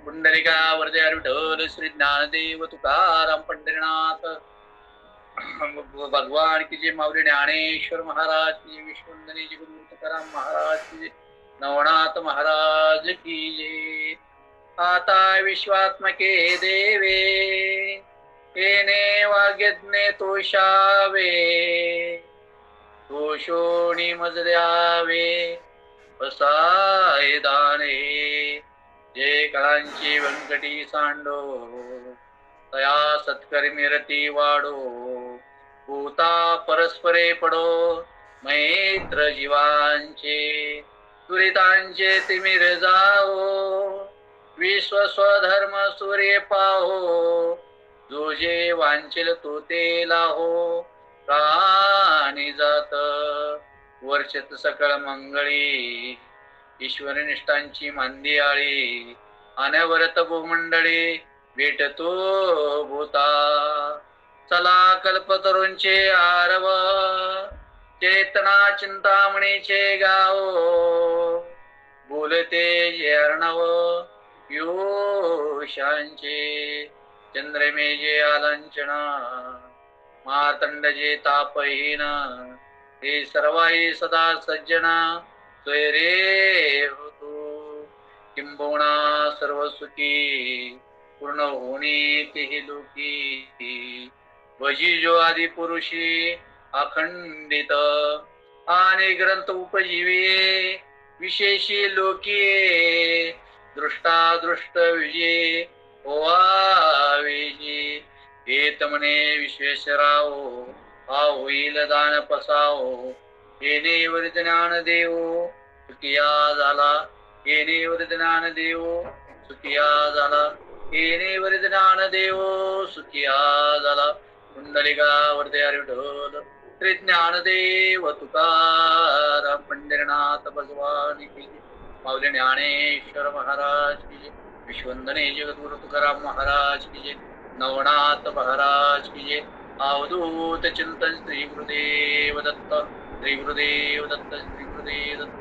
पुंडलिका वरदे विठ्ठल श्री ज्ञानदेव तुकाराम पंढरीनाथ भगवान की जय, माऊली ज्ञानेश्वर महाराज की जय, विश्ववंदनीय गुरु तुकाराम महाराज की जय, नवनाथ महाराज की जय. आता विश्वात्मके देवे येणे वाग्यज्ञे तोषावे, दोषोणी मज द्यावे बसाय दाने. जे कळांची व्यंकटी सांडो तया सत्कर्मी रती वाढो, भूता परस्परे पडो मैत्र जीवांचे, दुरितांचे तिमिर जाओ, विश्व स्वधर्म सूर्य पाहो, जो जे वांचेल तो ते लाहो, प्राणी जात वर्षत सकळ मंगळी, ईश्वर निष्ठांची मांदी आळी, अनवरत भूमंडळी भेटतो भूता. चला कल्पतरूंचे आरव, चेतना चिंतामणीचे गाव, बोलते जे अर्णव पियुषांचे, चंद्रमे जे आलांचना, मातंड जे तापहीन, हे सर्वाही सदा सज्जना स्वैरे होतो. किंबहुना सर्व सुखी पूर्ण होणी तेही लोकी, भजी जो आदि पुरुषी अखंडित, आणि ग्रंथ उपजीवे विशेषी लोकी, दृष्टादृष्ट विजय होवावेजी. हेत म्हणे विश्वेश्वराव हा होईल दान पसाव, येणेवर ज्ञान देव सुखिया झाला, येणेवर ज्ञान देव सुखिया झाला, येणेवर ज्ञान देव सुखिया झाला. कुंडलिका वरदे विठ्ठल श्री ज्ञानदेव तुकाराम पंढरीनाथ भगवान की जय, माऊली ज्ञानेश्वर महाराज की जय, विश्ववंदनीय जगद्गुरु तुकाराम महाराज की जय, नवनाथ महाराज की जय. अवधूत चिंतन श्री गुरुदेव दत्त, श्री गुरुदेव दत्त, श्री गुरुदेव दत्त.